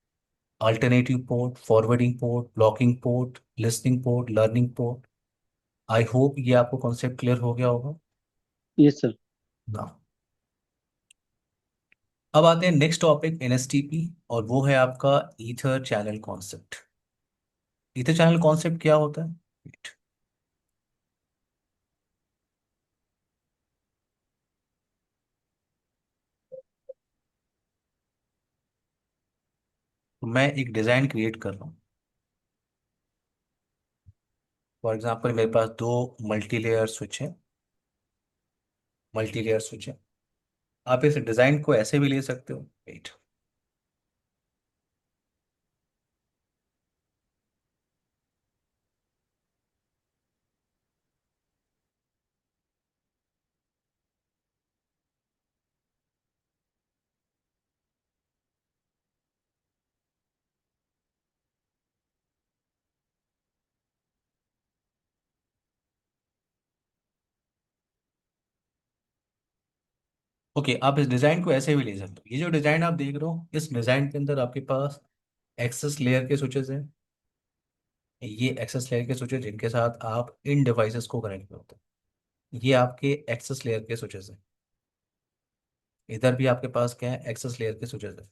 A: alternative port, forwarding port, blocking port, listening port, learning port. I hope ये आपको कॉन्सेप्ट क्लियर हो गया होगा
B: यस सर।
A: ना। अब आते हैं नेक्स्ट टॉपिक, एनएसटीपी, और वो है आपका ether channel concept. Ether channel concept क्या होता है, Wait, तो मैं एक डिजाइन क्रिएट कर रहा हूँ। फॉर एग्जांपल मेरे पास दो मल्टी लेयर स्विच है, मल्टी लेयर स्विच है। आप इस डिजाइन को ऐसे भी ले सकते हो, वेट। ओके, आप इस डिजाइन को ऐसे भी ले सकते हो। ये जो डिजाइन आप देख रहे हो, इस डिजाइन के अंदर आपके पास एक्सेस लेयर के स्विचेस हैं। ये एक्सेस लेयर के स्विचेस जिनके साथ आप इन डिवाइसेस को कनेक्ट करते हो, ये आपके एक्सेस लेयर के स्विचेस हैं। इधर भी आपके पास क्या है, एक्सेस लेयर के स्विचेस हैं।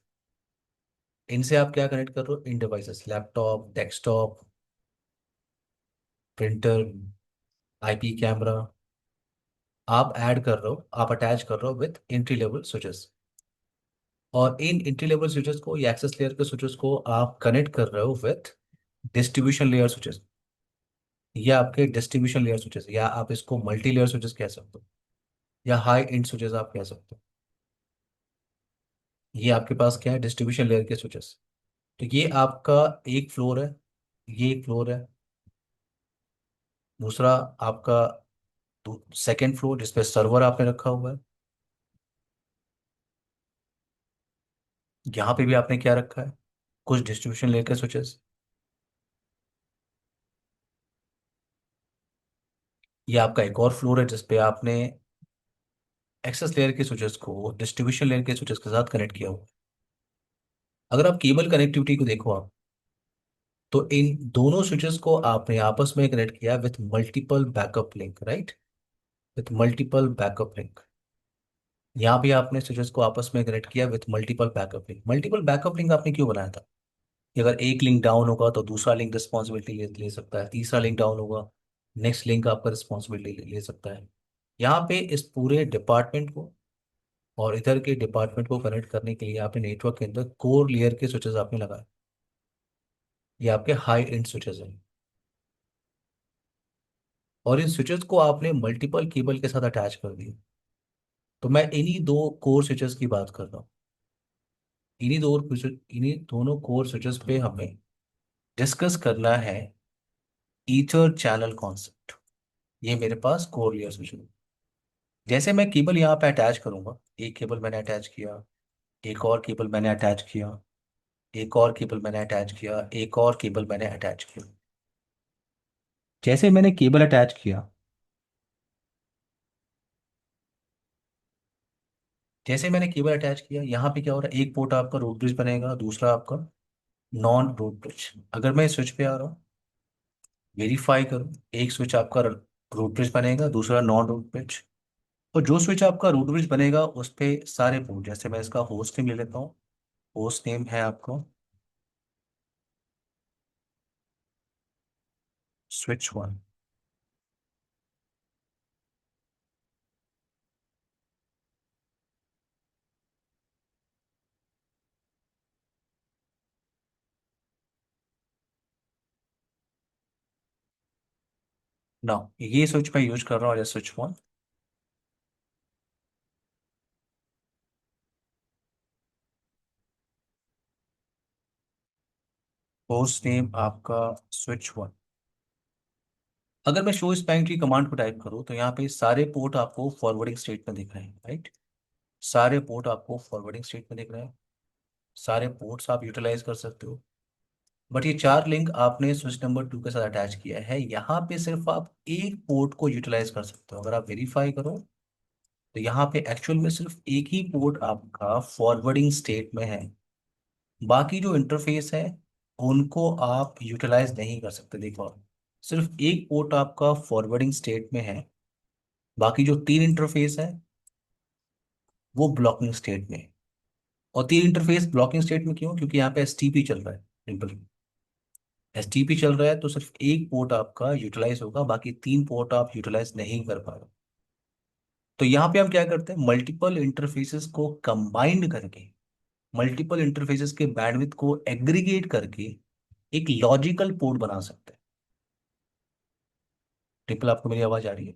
A: इनसे आप क्या कनेक्ट कर रहे हो, in devices, laptop, desktop, printer, IP camera, आप ऐड कर रहे हो, आप अटैच कर रहे हो विथ एंट्री लेवल स्विचेस। और इन इंटी लेवल स्विचेस को या एक्सेस लेयर के स्विचेस को आप कनेक्ट कर रहे हो विथ डिस्ट्रीब्यूशन लेयर स्विचेस। ये आपके डिस्ट्रीब्यूशन लेयर स्विचेस, या आप इसको मल्टी लेयर स्विचेस कह सकते हो, या हाई एंड स्विचेस आप कह सकते हो। ये आपके पास क्या है, डिस्ट्रीब्यूशन लेयर के स्विचेस। तो ये आपका एक फ्लोर है, ये एक फ्लोर है। दूसरा आपका सेकेंड फ्लोर जिसपे सर्वर आपने रखा हुआ है। यहाँ पे भी आपने क्या रखा है, कुछ डिस्ट्रीब्यूशन लेयर के स्विचेस। ये आपका एक और फ्लोर है जिसपे आपने एक्सेस लेयर के स्विचेस को डिस्ट्रीब्यूशन लेयर के स्विचेस के साथ कनेक्ट किया हुआ है। अगर आप केबल कनेक्टिविटी को देखो आप, तो इन दोनों स्विचेस को आपने आपस में कनेक्ट किया with multiple backup link, right, with multiple backup link. यहाँ भी आपने स्विचेस को आपस में कनेक्ट किया with multiple backup link. Multiple backup link आपने क्यों बनाया था, कि अगर एक लिंक डाउन होगा तो दूसरा लिंक रिस्पॉन्सिबिलिटी ले सकता है, तीसरा लिंक डाउन होगा नेक्स्ट लिंक आपका रिस्पॉन्सिबिलिटी ले सकता है। यहाँ पे इस पूरे डिपार्टमेंट को और इधर के डिपार्टमेंट को कनेक्ट करने के लिए आपने नेटवर्क के अंदर कोर लेयर के स्विचेस आपने लगाए। ये आपके हाई एंड स्विचेस हैं, और इन स्विचेस को आपने मल्टीपल केबल के साथ अटैच कर दिया। तो मैं इन्हीं दो कोर स्विचेस की बात कर रहा हूँ। इन्हीं दोनों कोर स्विचेस पे हमें डिस्कस करना है ईथर चैनल कॉन्सेप्ट। ये मेरे पास कोर लेयर स्विच है। जैसे मैं केबल यहाँ पे अटैच करूंगा, एक केबल मैंने अटैच किया, एक और केबल मैंने अटैच किया, एक और केबल मैंने अटैच किया, एक और केबल मैंने अटैच किया। जैसे मैंने केबल अटैच किया, जैसे मैंने केबल अटैच किया, यहाँ पे क्या हो रहा है, एक पोर्ट आपका रूट ब्रिज बनेगा, दूसरा आपका नॉन रूट ब्रिज। अगर मैं स्विच पे आ रहा हूँ, वेरीफाई करूँ, एक स्विच आपका रूट ब्रिज बनेगा, दूसरा नॉन रूट ब्रिज। और जो स्विच आपका रूट ब्रिज बनेगा उस पे सारे पोर्ट, जैसे मैं इसका होस्ट नेम ले लेता हूँ। होस्ट नेम है आपको स्विच वन। ना, ये स्विच मैं यूज कर रहा हूँ as switch one. Host name आपका स्विच वन। अगर मैं शो स्पैन की कमांड को टाइप करूँ तो यहाँ पे सारे पोर्ट आपको फॉरवर्डिंग स्टेट में दिख रहे हैं, राइट। सारे पोर्ट आपको फॉरवर्डिंग स्टेट में दिख रहे हैं, सारे पोर्ट्स आप यूटिलाइज कर सकते हो। बट ये चार लिंक आपने स्विच नंबर टू के साथ अटैच किया है, यहाँ पे सिर्फ आप एक पोर्ट को यूटिलाइज कर सकते हो। अगर आप वेरीफाई करो तो यहाँ पे एक्चुअल में सिर्फ एक ही पोर्ट आपका फॉरवर्डिंग स्टेट में है। बाकी जो इंटरफेस है उनको आप यूटिलाइज नहीं कर सकते। देखो, सिर्फ एक पोर्ट आपका फॉरवर्डिंग स्टेट में है, बाकी जो तीन इंटरफेस है वो ब्लॉकिंग स्टेट में है। और तीन इंटरफेस ब्लॉकिंग स्टेट में क्यों, क्योंकि यहाँ पे एसटीपी चल रहा है, सिंपल। एसटीपी चल रहा है तो सिर्फ एक पोर्ट आपका यूटिलाइज होगा, बाकी तीन पोर्ट आप यूटिलाइज नहीं कर पा रहे। तो यहाँ पे हम क्या करते हैं, मल्टीपल इंटरफेसेस को कंबाइंड करके, मल्टीपल इंटरफेसेस के बैंडविड्थ को एग्रीगेट करके एक लॉजिकल पोर्ट बना सकते हैं। ट्रिपल, आपको मेरी आवाज आ रही है।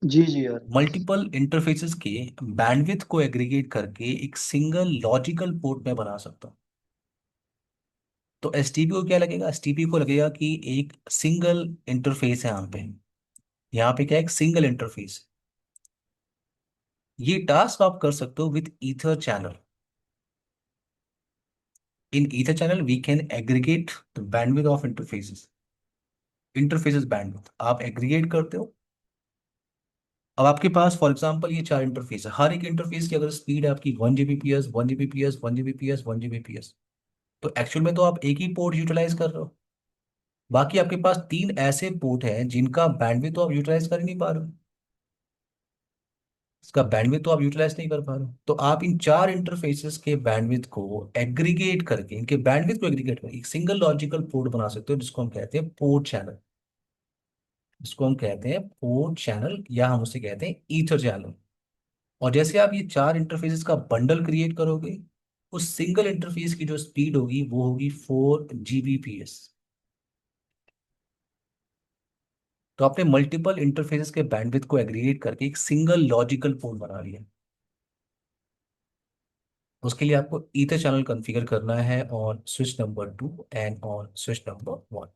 B: जी जी यार।
A: मल्टीपल इंटरफेसेस के बैंडविड्थ को एग्रीगेट करके एक सिंगल लॉजिकल पोर्ट में बना सकता हूँ। तो एसटीपी को क्या लगेगा, एसटीपी को लगेगा कि एक सिंगल इंटरफेस है यहाँ पे। यहाँ पे क्या है, एक सिंगल इंटरफेस। ये टास्क आप कर सकते हो with ether channel. In ether channel we can aggregate the bandwidth of interfaces. Interfaces bandwidth आप एग्रीगेट करते हो। अब आपके पास फॉर एग्जांपल ये चार इंटरफेस है, हर एक इंटरफेस की अगर स्पीड है आपकी 1 Gbps, 1 Gbps, 1 Gbps, 1 Gbps, तो एक्चुअल में तो आप एक ही पोर्ट यूटिलाइज कर रहे हो। बाकी आपके पास तीन ऐसे पोर्ट हैं जिनका बैंडविड्थ तो आप यूटिलाइज कर ही नहीं पा रहे हो। इसका बैंडविड्थ तो आप यूटिलाइज नहीं कर पा रहे हो। तो आप इन चार इंटरफेसेस के बैंडविड्थ को एग्रीगेट करके, इनके बैंडविड्थ को एग्रीगेट करके एक सिंगल लॉजिकल पोर्ट बना सकते हो, जिसको हम कहते हैं पोर्ट चैनल। जिसको हम कहते हैं पोर्ट चैनल, या हम उसे कहते हैं ईथर चैनल। और जैसे आप ये चार इंटरफेसेस का बंडल क्रिएट करोगे, उस सिंगल इंटरफेस की जो स्पीड होगी वो होगी 4 Gbps। तो आपने मल्टीपल इंटरफेसेस के बैंडविड्थ को एग्रीगेट करके एक सिंगल लॉजिकल पोर्ट बना लिया। उसके लिए आपको ईथर चैनल कॉन्फ़िगर करना है on switch number 2 and on switch number 1।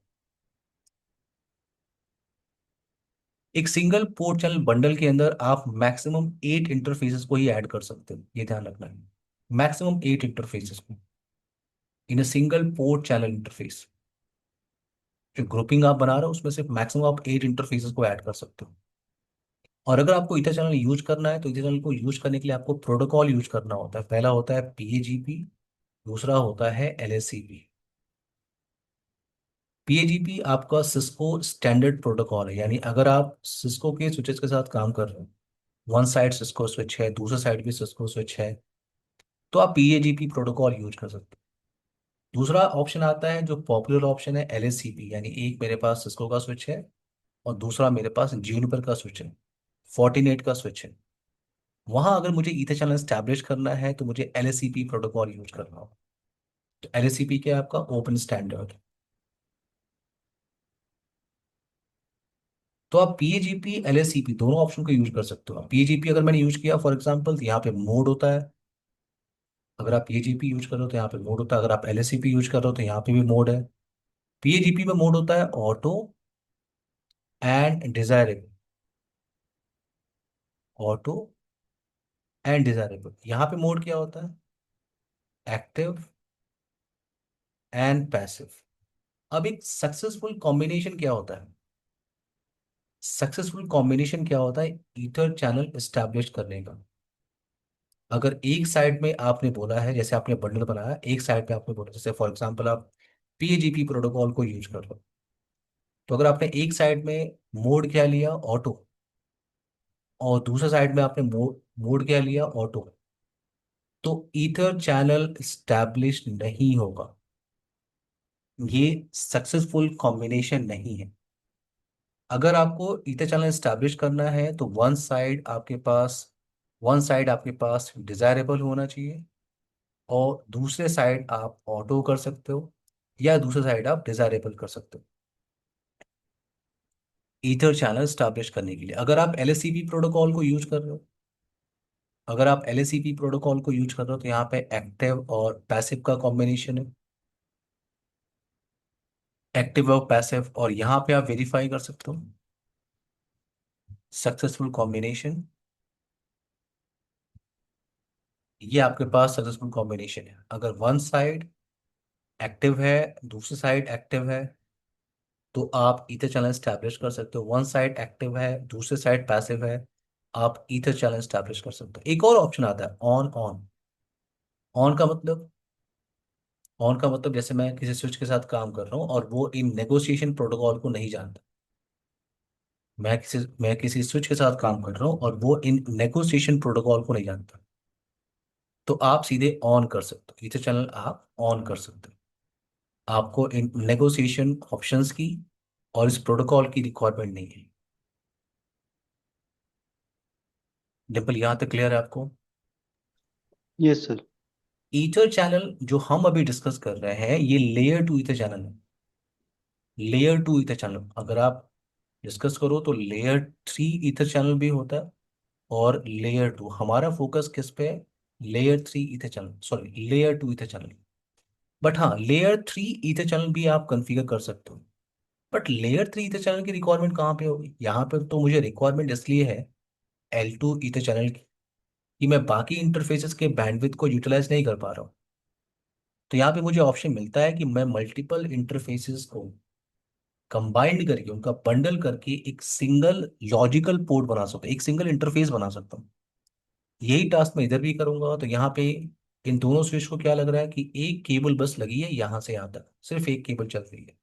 A: एक सिंगल पोर्ट चैनल बंडल के अंदर आप मैक्सिमम 8 इंटरफेसेस को ही ऐड कर सकते हो, ये ध्यान रखना है। मैक्सिमम 8 इंटरफेसेस को in a single port channel interface. जो ग्रुपिंग आप बना रहे हो उसमें सिर्फ मैक्सिमम आप 8 इंटरफेसेस को ऐड कर सकते हो। और अगर आपको ईथर चैनल यूज करना है तो ईथर चैनल को यूज करने के लिए आपको प्रोटोकॉल यूज करना होता है। पहला होता है PAGP, दूसरा होता है LSCP। PAGP आपका सिस्को स्टैंडर्ड प्रोटोकॉल है, यानी अगर आप सिस्को के स्विचेस के साथ काम कर रहे हो, वन साइड सिस्को स्विच है, दूसरा साइड भी सिस्को स्विच है, तो आप PAGP प्रोटोकॉल यूज कर सकते हो। दूसरा ऑप्शन आता है जो पॉपुलर ऑप्शन है, LSCP, यानी एक मेरे पास सिस्को का स्विच है और दूसरा मेरे पास जूनिपर का स्विच है, फोर्टिनेट का स्विच है। वहां अगर मुझे ईथर चैनल स्टैब्लिश करना है तो मुझे LSCP प्रोटोकॉल यूज करना होगा। तो LSCP क्या है? आपका ओपन स्टैंडर्ड। तो आप PAGP LSCP दोनों ऑप्शन को यूज कर सकते हो। PAGP अगर मैंने यूज किया फॉर एग्जांपल, तो यहाँ पे मोड होता है। अगर आप PAGP यूज कर रहे हो तो यहाँ पे मोड होता है, अगर आप LSCP यूज कर रहे हो तो यहाँ पे भी मोड है। PAGP में मोड होता है auto and desirable. Auto and desirable. यहाँ पे मोड क्या होता है? Active and passive. अब एक सक्सेसफुल कॉम्बिनेशन क्या होता है? सक्सेसफुल कॉम्बिनेशन क्या होता है ईथर चैनल एस्टैब्लिश करने का? अगर एक साइड में आपने बोला है, जैसे आपने बंडल बनाया, एक साइड पे आपने बोला, जैसे फॉर एग्जांपल आप PAGP प्रोटोकॉल को यूज कर रहे हो, तो अगर आपने एक साइड में मोड क्या लिया? ऑटो। और दूसरे साइड में आपने मोड मोड क्या लिया? ऑटो। तो ईथर चैनल स्टैब्लिश नहीं होगा। ये सक्सेसफुल कॉम्बिनेशन नहीं है। अगर आपको ईथर चैनल स्टैब्लिश करना है तो वन साइड आपके पास डिजायरेबल होना चाहिए और दूसरे साइड आप ऑटो कर सकते हो या दूसरे साइड आप डिजायरेबल कर सकते हो ईथर चैनल स्टैब्लिश करने के लिए। अगर आप LSCP प्रोटोकॉल को यूज कर रहे हो तो यहाँ पे एक्टिव और पैसिव का कॉम्बिनेशन है। एक्टिव और पैसिव, और यहाँ पे आप वेरीफाई कर सकते हो सक्सेसफुल कॉम्बिनेशन। ये आपके पास सक्सेसफुल कॉम्बिनेशन है। अगर वन साइड एक्टिव है, दूसरी साइड एक्टिव है, तो आप ईथर चैनल स्टैब्लिश कर सकते हो। वन साइड एक्टिव है, दूसरी साइड पैसिव है, आप ईथर चैनल स्टैब्लिश कर सकते हो। एक और ऑप्शन आता है ऑन ऑन। ऑन का मतलब ऑन का मतलब जैसे मैं किसी स्विच के साथ काम कर रहा हूँ और वो इन नेगोशिएशन प्रोटोकॉल को नहीं जानता। मैं किसी स्विच के साथ काम कर रहा हूँ और वो इन नेगोशिएशन प्रोटोकॉल को नहीं जानता, तो आप सीधे ऑन कर सकते हो, ईथर चैनल आप ऑन कर सकते हो। आपको इन नेगोशिएशन ऑप्शंस की और इस प्रोटोकॉल की रिक्वायरमेंट नहीं है। डिम्पल, यहाँ तक क्लियर है आपको?
B: Yes sir.
A: ईथर चैनल जो हम अभी डिस्कस कर रहे हैं ये लेयर टू ईथर चैनल है। लेयर टू ईथर चैनल अगर आप डिस्कस करो तो लेयर 3 ईथर चैनल भी होता है और लेयर 2। हमारा फोकस किस पे है? Layer 3 ether channel, sorry layer 2 ether channel. But हाँ, लेयर 3 ईथर चैनल भी आप कॉन्फ़िगर कर सकते हो। बट लेयर 3 ईथर चैनल की रिक्वायरमेंट कहाँ पे होगी? यहाँ पे तो मुझे रिक्वायरमेंट इसलिए है L2 ईथर चैनल की, कि मैं बाकी इंटरफेसेस के बैंडविड्थ को यूटिलाइज नहीं कर पा रहा हूँ। तो यहाँ पे मुझे ऑप्शन मिलता है कि मैं मल्टीपल इंटरफेसेस को कंबाइंड करके, उनका बंडल करके एक सिंगल लॉजिकल पोर्ट बना सकता हूँ, एक सिंगल इंटरफेस बना सकता हूँ। यही टास्क मैं इधर भी करूंगा। तो यहाँ पे इन दोनों स्विच को क्या लग रहा है कि एक केबल बस लगी है यहाँ से यहाँ तक, सिर्फ एक केबल चल रही है।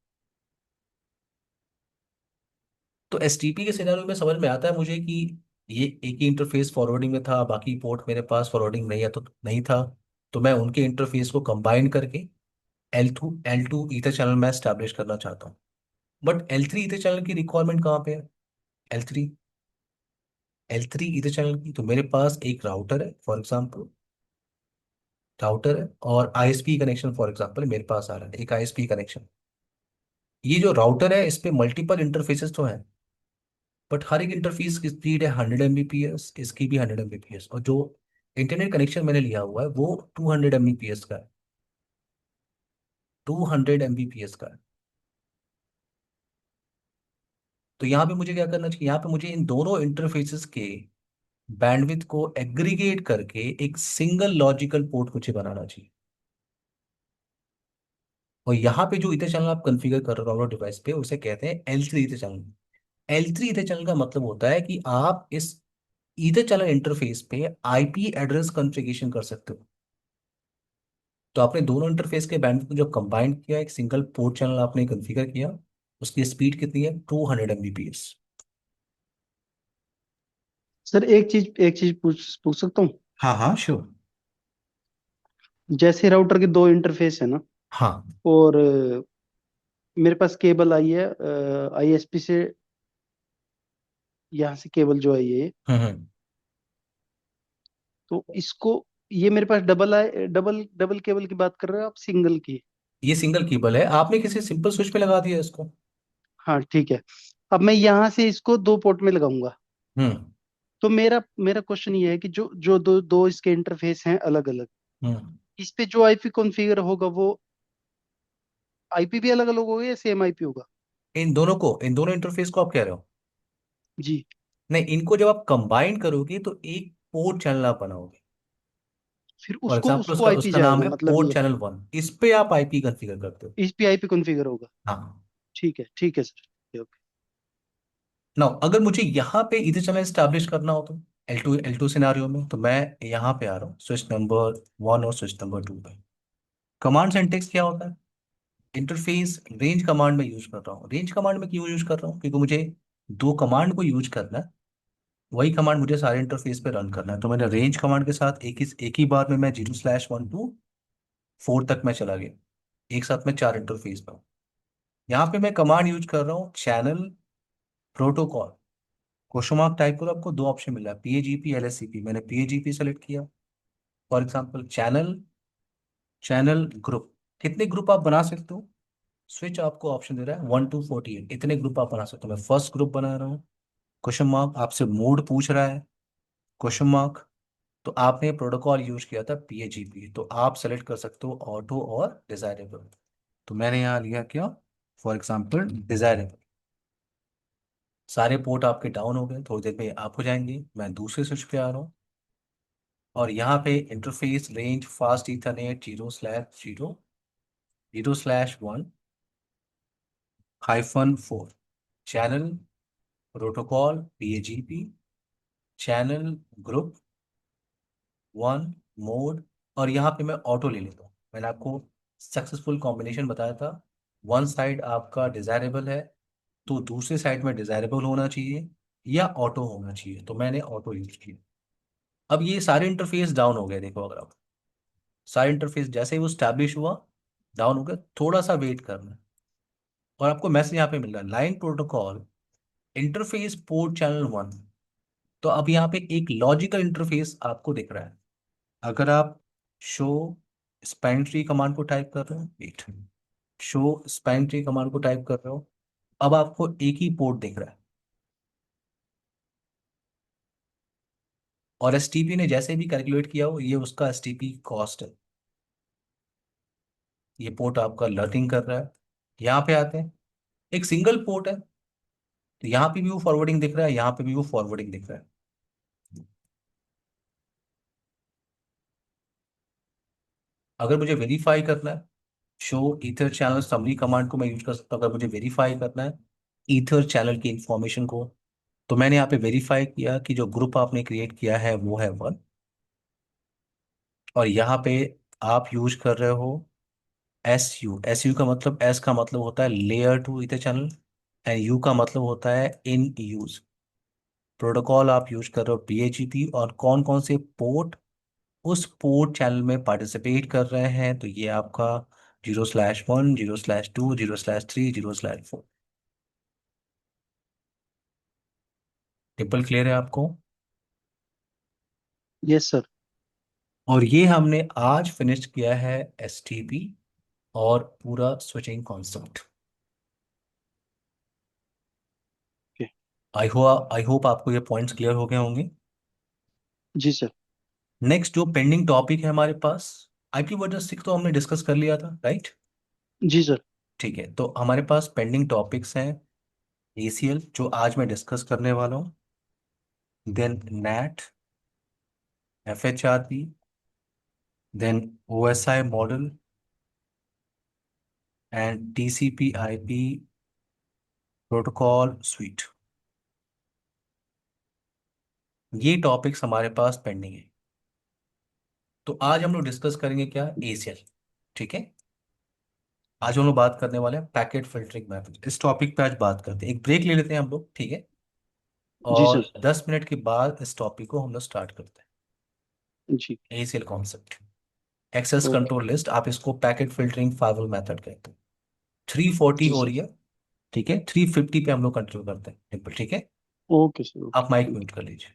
A: तो STP के सिनेरियो में समझ में आता है मुझे कि ये एक ही इंटरफेस फॉरवर्डिंग में था, बाकी पोर्ट मेरे पास फॉरवर्डिंग नहीं है तो नहीं था। तो मैं उनके इंटरफेस को कंबाइन करके L2 ईथर चैनल मैं स्टैब्लिश करना चाहता हूँ। बट L3 ईथर चैनल की रिक्वायरमेंट कहाँ पे है? L3 L3 ईथर चैनल की, तो मेरे पास एक राउटर है फॉर एग्जांपल, राउटर है, और आईएसपी कनेक्शन फॉर एग्जांपल मेरे पास आ रहा है, एक आईएसपी कनेक्शन। ये जो राउटर है इस पे मल्टीपल इंटरफेसेस तो हैं, बट हर एक इंटरफेस की स्पीड है 100 Mbps, इसकी भी 100 Mbps, और जो इंटरनेट कनेक्शन मैंने लिया हुआ है वो 200 Mbps का है, 200 Mbps का है। तो यहाँ पे मुझे क्या करना चाहिए, यहाँ पे मुझे इन दोनों इंटरफेसेस के बैंडविड्थ को एग्रीगेट करके एक सिंगल लॉजिकल पोर्ट मुझे बनाना चाहिए। और यहाँ पे जो इथर चैनल आप कॉन्फ़िगर कर रहे हो डिवाइस पे, उसे कहते हैं L3 ether channel. L3 ether channel का मतलब होता है कि आप इस इथर चैनल इंटरफेस पे आईपी एड्रेस कॉन्फ़िगरेशन कर सकते हो। तो आपने दोनों इंटरफेस के बैंडविड्थ को जब कंबाइन किया, एक सिंगल पोर्ट चैनल आपने कॉन्फ़िगर किया, उसकी स्पीड कितनी है, 200 Mbps।
B: सर एक चीज पूछ पूछ सकता हूँ?
A: हाँ हाँ श्योर।
B: जैसे राउटर के दो इंटरफेस है ना,
A: हाँ।
B: और मेरे पास केबल आई है आईएसपी से, यहाँ से केबल जो आई है,
A: हम्म।
B: तो इसको, ये मेरे पास डबल डबल केबल की बात कर रहे हो आप, सिंगल की?
A: ये सिंगल केबल है, आपने किसी सिंपल स्विच पे लगा दिया इसको।
B: हाँ ठीक है। अब मैं यहाँ से इसको दो पोर्ट में लगाऊंगा।
A: हम्म।
B: तो मेरा मेरा क्वेश्चन ये है कि जो जो दो दो इसके इंटरफेस हैं अलग अलग,
A: हम्म।
B: इस पे जो आईपी कॉन्फ़िगर होगा वो आईपी भी अलग अलग होगा या सेम आईपी होगा?
A: इन दोनों इंटरफेस को आप कह रहे हो?
B: जी।
A: नहीं, इनको जब आप कंबाइन करोगे तो एक पोर्ट चैनल आप बनाओगे।
B: फिर
A: फॉर
B: उसको
A: एग्जाम्पल
B: उसको
A: उसका
B: आईपी
A: उसका नाम
B: जाएगा
A: है
B: मतलब
A: पोर्ट
B: ये,
A: चैनल 1, इस पे आप आईपी कॉन्फ़िगर करते हो।
B: इस पे आईपी कॉन्फ़िगर होगा।
A: हाँ।
B: ठीक है सर, ओके।
A: नाउ अगर मुझे यहाँ पे इधर चैनल स्टैब्लिश करना हो तो L2 सिनारियो में, तो मैं यहाँ पे आ रहा हूँ स्विच नंबर 1 और स्विच नंबर 2 पे। कमांड सिंटेक्स क्या होता है, इंटरफेस रेंज कमांड में यूज कर रहा हूँ। रेंज कमांड में क्यों यूज कर रहा हूँ, क्योंकि मुझे दो कमांड को यूज करना है, वही कमांड मुझे सारे इंटरफेस पे रन करना है। तो मैंने रेंज कमांड के साथ एक ही बार में मैं 0/1 to 4 तक मैं चला गया, एक साथ में चार इंटरफेस पर। यहाँ पे मैं कमांड यूज कर रहा हूँ channel protocol. Question mark type करो, आपको दो ऑप्शन मिला है, PAGP LSCP। मैंने PAGP सेलेक्ट किया। For example channel, channel group, कितने ग्रुप आप बना सकते हो, स्विच आपको ऑप्शन दे रहा है 1 to 48, इतने ग्रुप आप बना सकते हो। मैं फर्स्ट ग्रुप बना रहा हूँ, क्वेश्चन मार्क, आपसे मोड पूछ रहा है, क्वेश्चन मार्क। तो आपने प्रोटोकॉल यूज किया था PAGP, तो आप सेलेक्ट कर सकते हो ऑटो और डिजायरेबल। तो मैंने यहाँ लिया क्या, फॉर एग्जाम्पल डिजायरेबल। सारे पोर्ट आपके डाउन हो गए, थोड़ी देर में आप हो जाएंगे। मैं दूसरे स्विच पे आ रहा हूँ, और यहाँ पे interface range fast Ethernet 0/0 0/1 -4 channel protocol PAGP channel group 1 mode. और यहाँ पे मैं ऑटो ले लेता हूँ। मैंने आपको सक्सेसफुल कॉम्बिनेशन बताया था, वन साइड आपका डिजायरेबल है तो दूसरे साइड में डिजायरेबल होना चाहिए या ऑटो होना चाहिए, तो मैंने ऑटो यूज किया। अब ये सारे इंटरफेस डाउन हो गए, देखो अगर आप, सारे इंटरफेस जैसे ही वो स्टैब्लिश हुआ डाउन हो गया, थोड़ा सा वेट करना है। और आपको मैसेज यहाँ पे मिल रहा है line protocol interface port channel 1। तो अब यहाँ पे एक लॉजिकल इंटरफेस आपको दिख रहा है। अगर आप शो स्पैन ट्री कमांड को टाइप कर रहे हो, wait, show span tree command को टाइप कर रहे हो, अब आपको एक ही पोर्ट दिख रहा है। और एसटीपी ने जैसे भी कैलकुलेट किया हो, ये उसका एसटीपी कॉस्ट है। ये पोर्ट आपका लर्निंग कर रहा है। यहाँ पे आते हैं, एक सिंगल पोर्ट है, तो यहाँ पे भी वो फॉरवर्डिंग दिख रहा है, यहाँ पे भी वो फॉरवर्डिंग दिख रहा है। अगर मुझे वेरीफाई करना है, show ether channel summary command को मैं यूज कर सकता हूँ। अगर मुझे वेरीफाई करना है ईथर चैनल की इंफॉर्मेशन को, तो मैंने यहाँ पे वेरीफाई किया कि जो ग्रुप आपने क्रिएट किया है वो है 1। और यहाँ पे आप यूज कर रहे हो SU का मतलब, एस का मतलब होता है layer two ether channel, and U का मतलब होता है इन यूज। प्रोटोकॉल आप यूज कर रहे हो PAGP, और कौन कौन से पोर्ट उस पोर्ट चैनल में पार्टिसिपेट कर रहे हैं, तो ये आपका 0/1 0/2 0/3 0/4। ट्रिपल क्लियर है आपको?
B: Yes sir.
A: और ये हमने आज फिनिश किया है एसटीपी और पूरा switching concept.
B: Okay.
A: I hope आपको ये पॉइंट्स क्लियर हो गए होंगे।
B: जी सर।
A: नेक्स्ट जो पेंडिंग टॉपिक है हमारे पास, आईपी वर्जन 6 तो हमने डिस्कस कर लिया था, राइट?
B: जी सर।
A: ठीक है, तो हमारे पास पेंडिंग टॉपिक्स हैं एसीएल जो आज मैं डिस्कस करने वाला हूँ, then NAT, FHRP, then OSI model and TCP IP protocol suite. ये टॉपिक्स हमारे पास पेंडिंग है। तो आज हम लोग डिस्कस करेंगे क्या, एसीएल। ठीक है, आज हम लोग बात करने वाले हैं पैकेट फिल्टरिंग मेथड। इस टॉपिक पे आज बात करते हैं, एक ब्रेक ले लेते हैं हम लोग, ठीक है?
B: जी
A: और
B: सर।
A: 10 मिनट के बाद इस टॉपिक को हम लोग स्टार्ट करते
B: जी।
A: हैं। ACL concept, access
B: okay.
A: Control list, आप इसको पैकेट फिल्टरिंग फाइवल मेथड कहते हैं। 340
B: जी
A: हो
B: सर।
A: रही है, ठीक है? 350 पे हम लोग कंट्रोल करते हैं, सिंपल, ठीक है?
B: Okay sir.
A: आप माइक
B: ओके।
A: म्यूट कर लीजिए।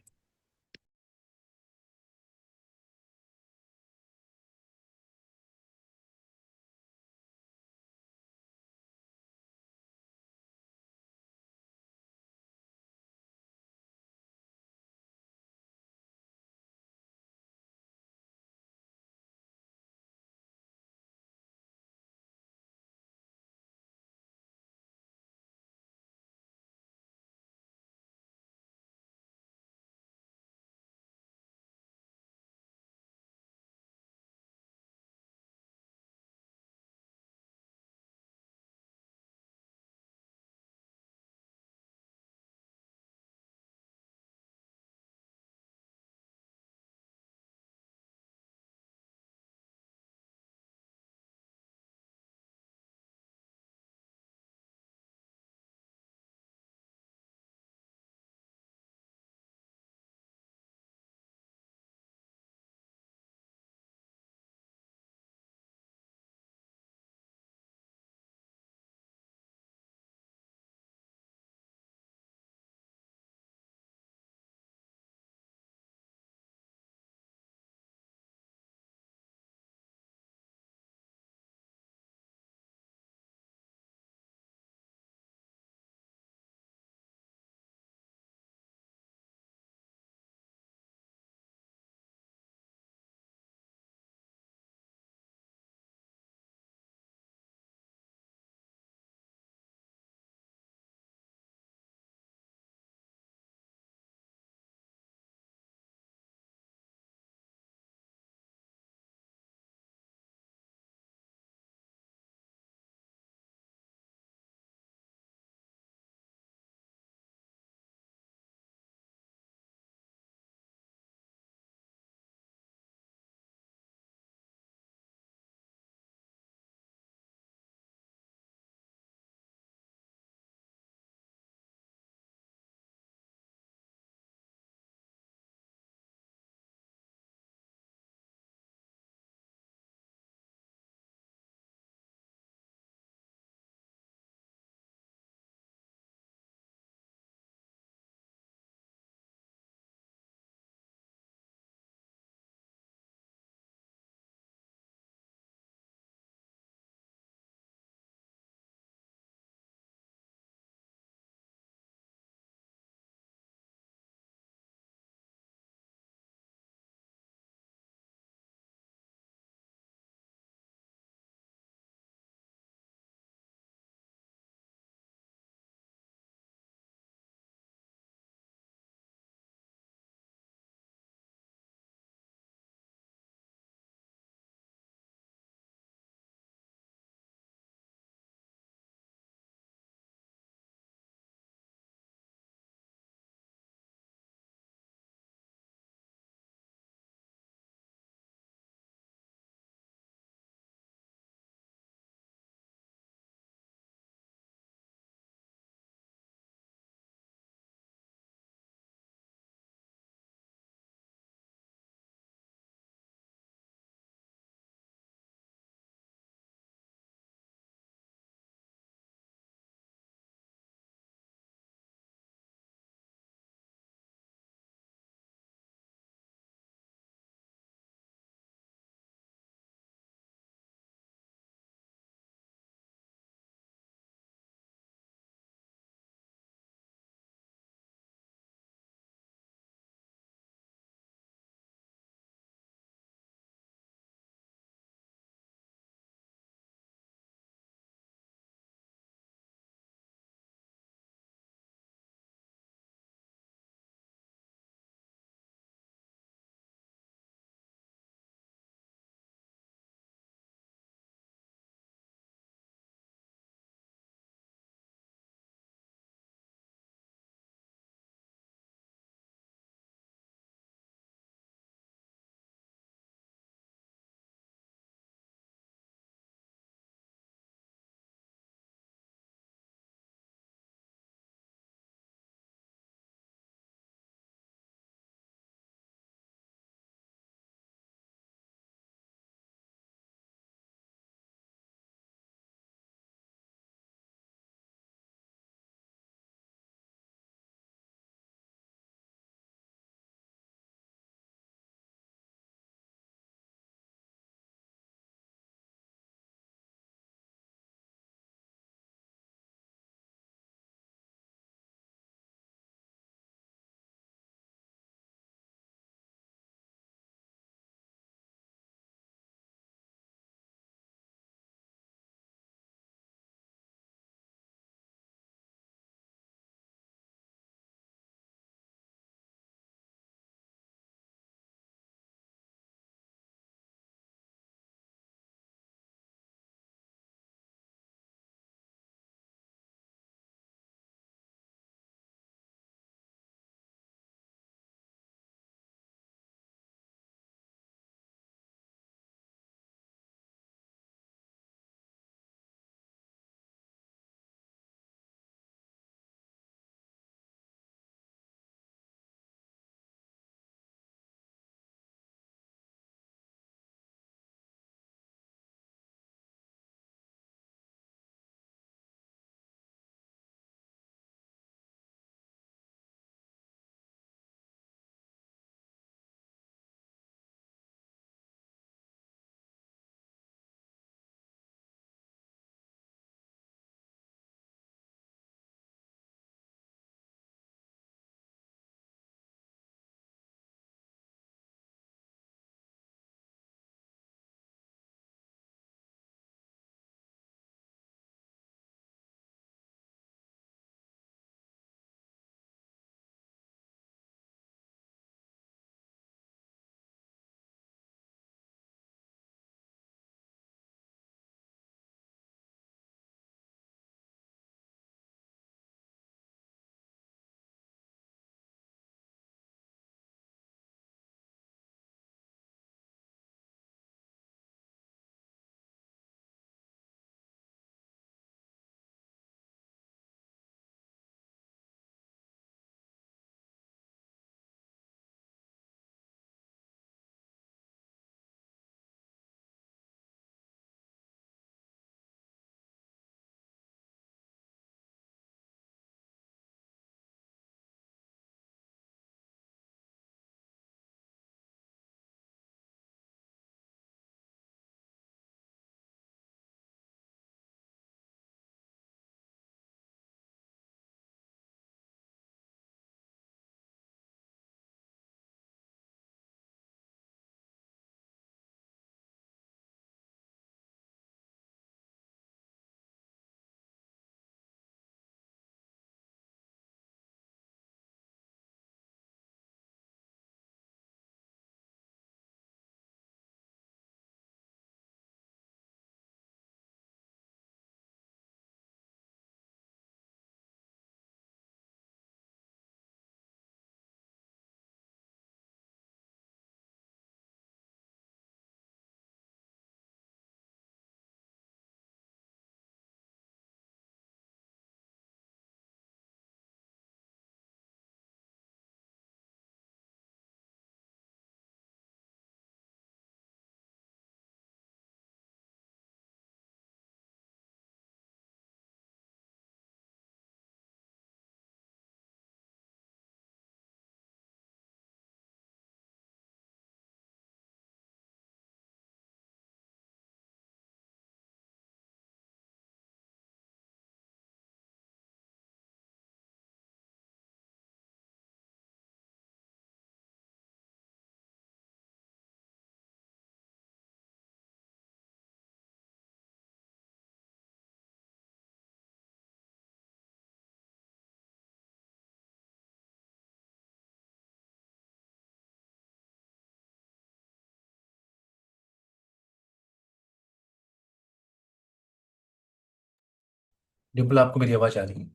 A: डिम्पल, आपको मेरी आवाज आ रही है?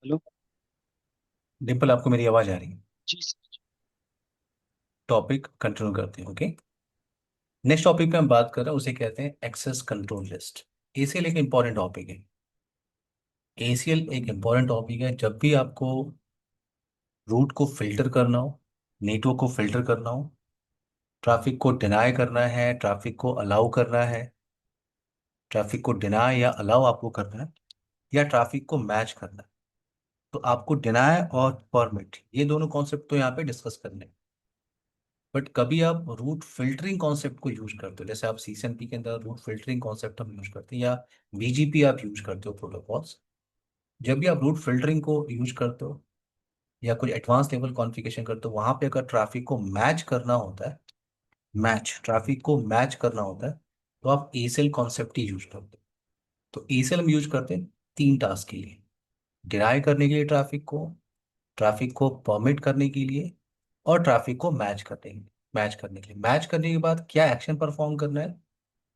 B: हेलो।
A: डिम्पल, आपको मेरी आवाज आ रही है?
B: जी सर।
A: टॉपिक कंटिन्यू करते हैं, ओके। नेक्स्ट टॉपिक पे हम बात कर रहे हैं, उसे कहते हैं एक्सेस कंट्रोल लिस्ट। एसीएल एक इंपॉर्टेंट टॉपिक है। एसीएल एक इंपॉर्टेंट टॉपिक है जब भी आपको रूट को फिल्टर करना हो, नेटवर्क को फिल्टर करना हो, ट्रैफिक को डिनाई करना है, ट्रैफिक को अलाउ करना है, ट्रैफिक को डिनाई या अलाउ आपको करना है, या ट्रैफिक को मैच करना है। तो आपको डिनाई और परमिट, ये दोनों कॉन्सेप्ट तो यहाँ पे डिस्कस करने हैं। बट कभी आप रूट फिल्टरिंग कॉन्सेप्ट को यूज करते हो, जैसे आप सीसीएनपी के अंदर रूट फिल्टरिंग कॉन्सेप्ट हम यूज करते हैं, या बीजीपी आप यूज करते हो प्रोटोकॉल्स। जब भी आप रूट फिल्टरिंग को यूज करते हो या कोई एडवांस लेवल कॉन्फ़िगरेशन करते हो, वहां पे अगर ट्रैफिक को मैच करना होता है, मैच ट्रैफिक को मैच करना होता है, तो आप एसीएल कॉन्सेप्ट ही यूज करते हो। तो एसीएल हम यूज करते हैं तीन टास्क के लिए: डिनाई करने के लिए ट्रैफिक को परमिट करने के लिए, और ट्रैफिक को मैच करने के लिए। मैच करने के बाद क्या एक्शन परफॉर्म करना है,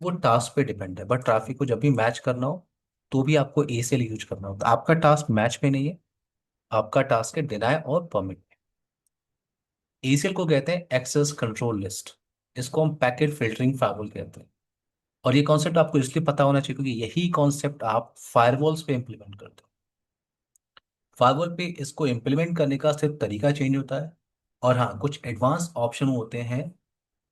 A: वो टास्क पे डिपेंड है। बट ट्रैफिक को जब भी मैच करना हो, तो भी आपको एसीएल यूज करना होता है। आपका टास्क मैच पे नहीं है, आपका टास्क है डिनाई और परमिट। एसीएल को कहते हैं एक्सेस कंट्रोल लिस्ट। इसको हम पैकेट फिल्टरिंग फायरवॉल कहते हैं। और ये कॉन्सेप्ट आपको इसलिए पता होना चाहिए क्योंकि यही कॉन्सेप्ट आप फायरवॉल्स पे इंप्लीमेंट करते हो। फायरवॉल पे इसको इम्प्लीमेंट करने का सिर्फ तरीका चेंज होता है। और हाँ, कुछ एडवांस ऑप्शन होते हैं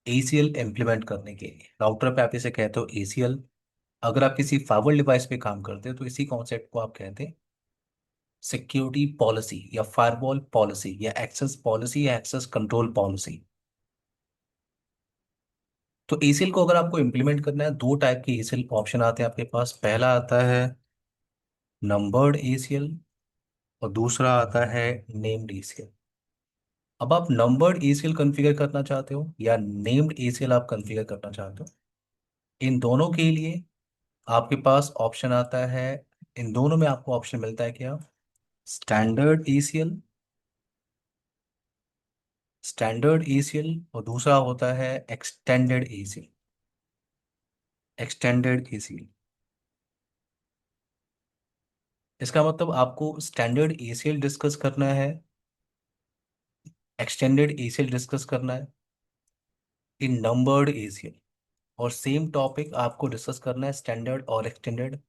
A: एसीएल इम्प्लीमेंट करने के लिए। राउटर पे आप इसे कहते हो एसीएल। अगर आप किसी फायरवॉल डिवाइस पे काम करते हो, तो इसी कॉन्सेप्ट को आप कहते हैं सिक्योरिटी पॉलिसी, या फायरवॉल पॉलिसी, या एक्सेस पॉलिसी, या एक्सेस कंट्रोल पॉलिसी। तो एसीएल को अगर आपको इम्प्लीमेंट करना है, दो टाइप के एसीएल ऑप्शन आते हैं आपके पास। पहला आता है नंबर्ड एसीएल, और दूसरा आता है नेम्ड एसीएल। अब आप नंबर्ड एसीएल कॉन्फ़िगर करना चाहते हो या नेम्ड एसीएल आप कॉन्फ़िगर करना चाहते हो, इन दोनों के लिए आपके पास ऑप्शन आता है। इन दोनों में आपको ऑप्शन मिलता है क्या? स्टैंडर्ड एसीएल, स्टैंडर्ड एसीएल, और दूसरा होता है एक्सटेंडेड एसीएल, एक्सटेंडेड एसीएल। इसका मतलब आपको स्टैंडर्ड एसीएल डिस्कस करना है, एक्सटेंडेड एसीएल डिस्कस करना है, इन नंबर्ड एसीएल। और सेम टॉपिक आपको डिस्कस करना है, स्टैंडर्ड और एक्सटेंडेड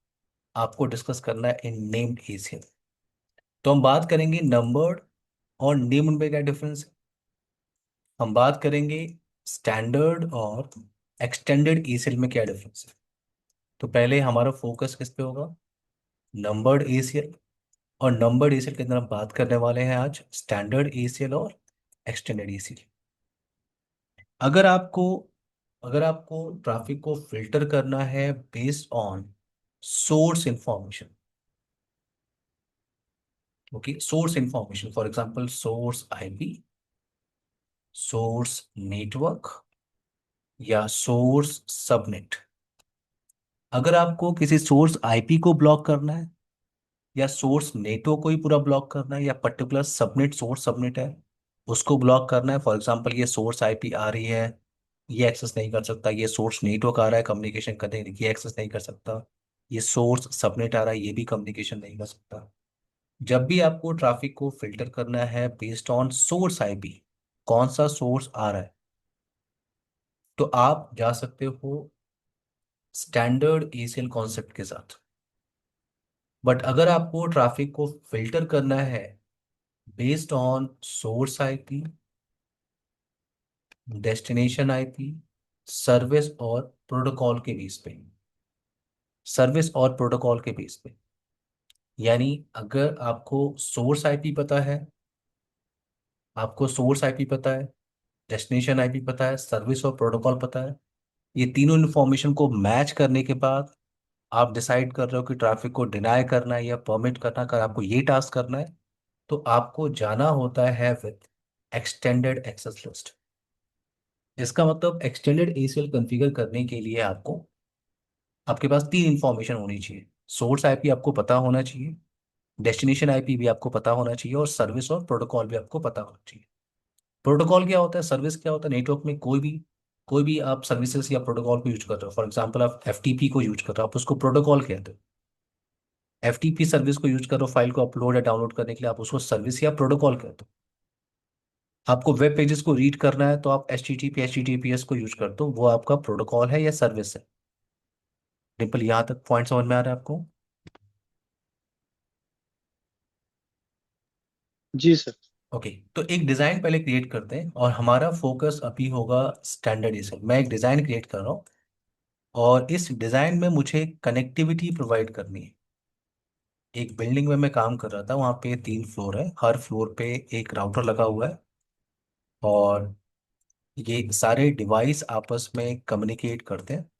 A: आपको डिस्कस करना है इन नेम्ड एसीएल। तो हम बात करेंगे नंबर्ड और नेम्ड में क्या डिफरेंस है। हम बात करेंगे स्टैंडर्ड और एक्सटेंडेड एसीएल में क्या डिफरेंस है। तो पहले हमारा फोकस किस पे होगा? Numbered ACL. और नंबर्ड एसीएल के अंदर हम बात करने वाले हैं आज स्टैंडर्ड एसीएल और एक्सटेंडेड एसीएल। अगर आपको अगर आपको ट्रैफिक को फिल्टर करना है based on source information, okay, source information, for example source IP, source network, या सोर्स सबनेट। अगर आपको किसी सोर्स आईपी को ब्लॉक करना है, या सोर्स नेटवर्क को ही पूरा ब्लॉक करना है, या पर्टिकुलर सबनेट, सोर्स सबनेट है उसको ब्लॉक करना है, फॉर एग्जांपल ये सोर्स आईपी आ रही है, ये एक्सेस नहीं कर सकता, ये सोर्स नेटवर्क आ रहा है कम्युनिकेशन करने के लिए, ये एक्सेस नहीं कर सकता, ये सोर्स सबनेट आ रहा है, ये भी कम्युनिकेशन नहीं कर सकता। जब भी आपको ट्रैफिक को फिल्टर करना है बेस्ड ऑन सोर्स आईपी, कौन सा सोर्स आ रहा है, तो आप जा सकते हो स्टैंडर्ड एसीएल कॉन्सेप्ट के साथ। बट अगर आपको ट्रैफिक को फिल्टर करना है based on source IP, destination IP, service और प्रोटोकॉल के बेस पे, सर्विस और प्रोटोकॉल के बेस पे, यानी अगर आपको सोर्स आईपी पता है, आपको सोर्स आईपी पता है, डेस्टिनेशन आईपी पता है, सर्विस और प्रोटोकॉल पता है, ये तीनों इन्फॉर्मेशन को मैच करने के बाद आप डिसाइड कर रहे हो कि ट्रैफिक को डिनाई करना है या परमिट करना है, अगर आपको ये टास्क करना है, तो आपको जाना होता है विद एक्सटेंडेड एक्सेस लिस्ट। इसका मतलब एक्सटेंडेड ACL कॉन्फ़िगर करने के लिए आपको, आपके पास तीन इंफॉर्मेशन होनी चाहिए। सोर्स आईपी आपको पता होना चाहिए, डेस्टिनेशन आईपी भी आपको पता होना चाहिए, और सर्विस और प्रोटोकॉल भी आपको पता होना चाहिए। प्रोटोकॉल क्या होता है, सर्विस क्या होता है, नेटवर्क में कोई भी आप सर्विसेज या प्रोटोकॉल को यूज कर रहे हो। फॉर एग्जांपल आप एफटीपी को यूज कर रहे हो, आप उसको प्रोटोकॉल कहते हो। एफटीपी सर्विस को यूज करो फाइल को अपलोड या डाउनलोड करने के लिए, आप उसको सर्विस या प्रोटोकॉल कहते हो। आपको वेब पेजेस को रीड करना है तो आप H T T P S को यूज करते हो, वो आपका प्रोटोकॉल है या सर्विस है। डिम्पल, यहाँ तक पॉइंट समझ में आ रहा है आपको?
B: जी सर।
A: ओके, तो एक डिजाइन पहले क्रिएट करते हैं, और हमारा फोकस अभी होगा स्टैंडर्डाइजेशन। मैं एक डिजाइन क्रिएट कर रहा हूँ, और इस डिजाइन में मुझे कनेक्टिविटी प्रोवाइड करनी है। एक बिल्डिंग में मैं काम कर रहा था, वहाँ पे 3 फ्लोर है, हर फ्लोर पे एक राउटर लगा हुआ है, और ये सारे डिवाइस आपस में कम्युनिकेट करते हैं।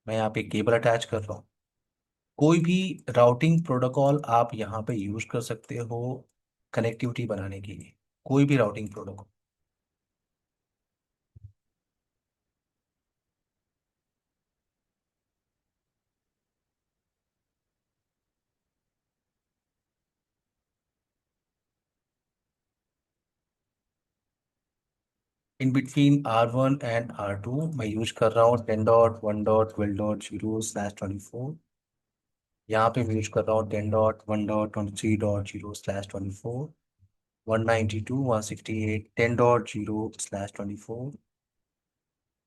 A: मैं यहाँ पे केबल अटैच कर रहा हूँ। कोई भी राउटिंग प्रोटोकॉल आप यहाँ पे यूज कर सकते हो कनेक्टिविटी बनाने के लिए, कोई भी routing protocol. In between R1 and R2 मैं यूज कर रहा हूँ 10.1.12.0/24। यहाँ पे मैं यूज कर रहा हूँ 10.1.23.0/24, 192.168 10.0/24,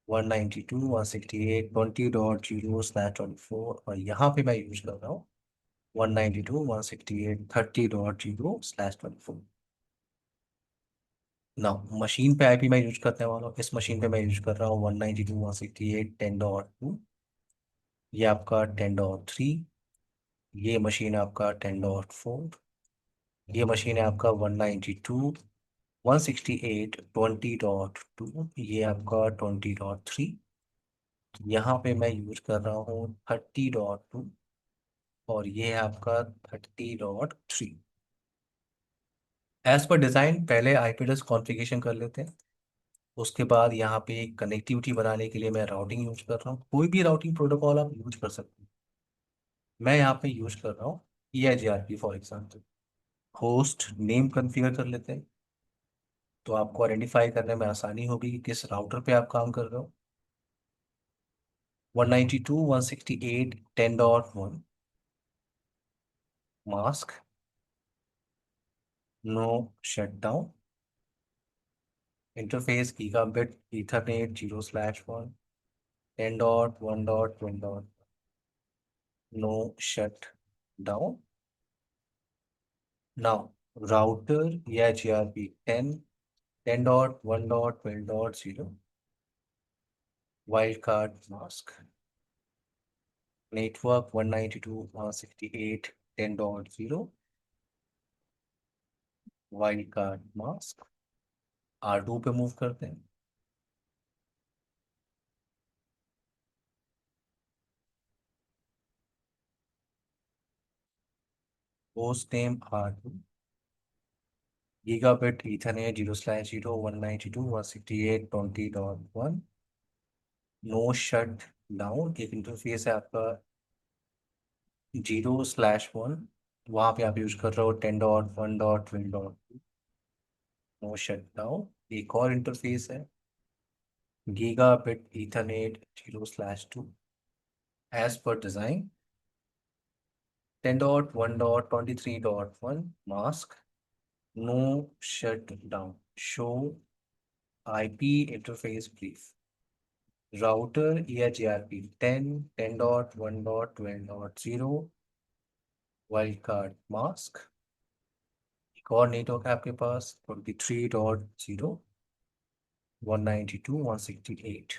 A: 192.168 20.0/24, और यहाँ पे मैं यूज कर रहा हूँ 192.168 30.0/24। ना, मशीन पे आईपी मैं यूज करने वाला हूँ, इस मशीन पे मैं यूज कर रहा हूँ 192.168 10.2। ये आपका 10.3। ये मशीन है आपका 10.4। ये मशीन है आपका 192.168 20.2। ये आपका 20.3। यहाँ पे मैं यूज कर रहा हूँ 30.2, और ये है आपका 30.3। एज पर डिज़ाइन पहले आईपी एड्रेस कॉन्फ़िगरेशन कर लेते हैं। उसके बाद यहाँ पे कनेक्टिविटी बनाने के लिए मैं राउटिंग यूज कर रहा हूँ, कोई भी राउटिंग प्रोटोकॉल आप यूज कर सकते हैं। मैं यहाँ पे यूज कर रहा हूँ EIGRP for example. Host name configure कर लेते हैं, तो आपको आइडेंटिफाई करने में आसानी होगी कि किस राउटर पे आप काम कर रहे हो। 192.168 10.1 mask, no shutdown, interface gigabit ethernet 0/1 10.1.1. No shut down. Now, router EIGRP 10.1.12.0 wildcard mask, network 192.168.10.0 wildcard mask। R2 पे मूव करते हैं। Host name R2, gigabit ethernet 0/0 192.168.20.1। No shut down, एक इंटरफेस है आपका 0/1, वहाँ पे आप यूज कर रहे हो 10.1.12. No shut down. एक और इंटरफेस है gigabit ethernet 0/2, as per design 10.1.23.1 mask, no shut down, show IP interface brief. Router EIGRP 10.1.12.0 wild card mask. एक और नेटवर्क है आपके पास 23.0 192.168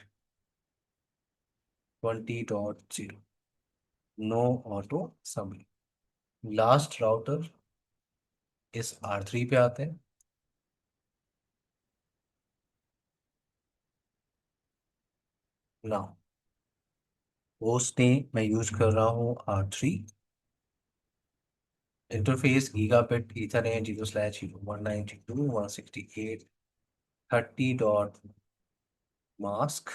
A: 20.0, no auto submit. Last router इस R3 पे आते हैं। नाउ, होस्ट नेम मैं यूज कर रहा हूँ R3, interface gigabit ethernet 0/0 192.168.30 mask,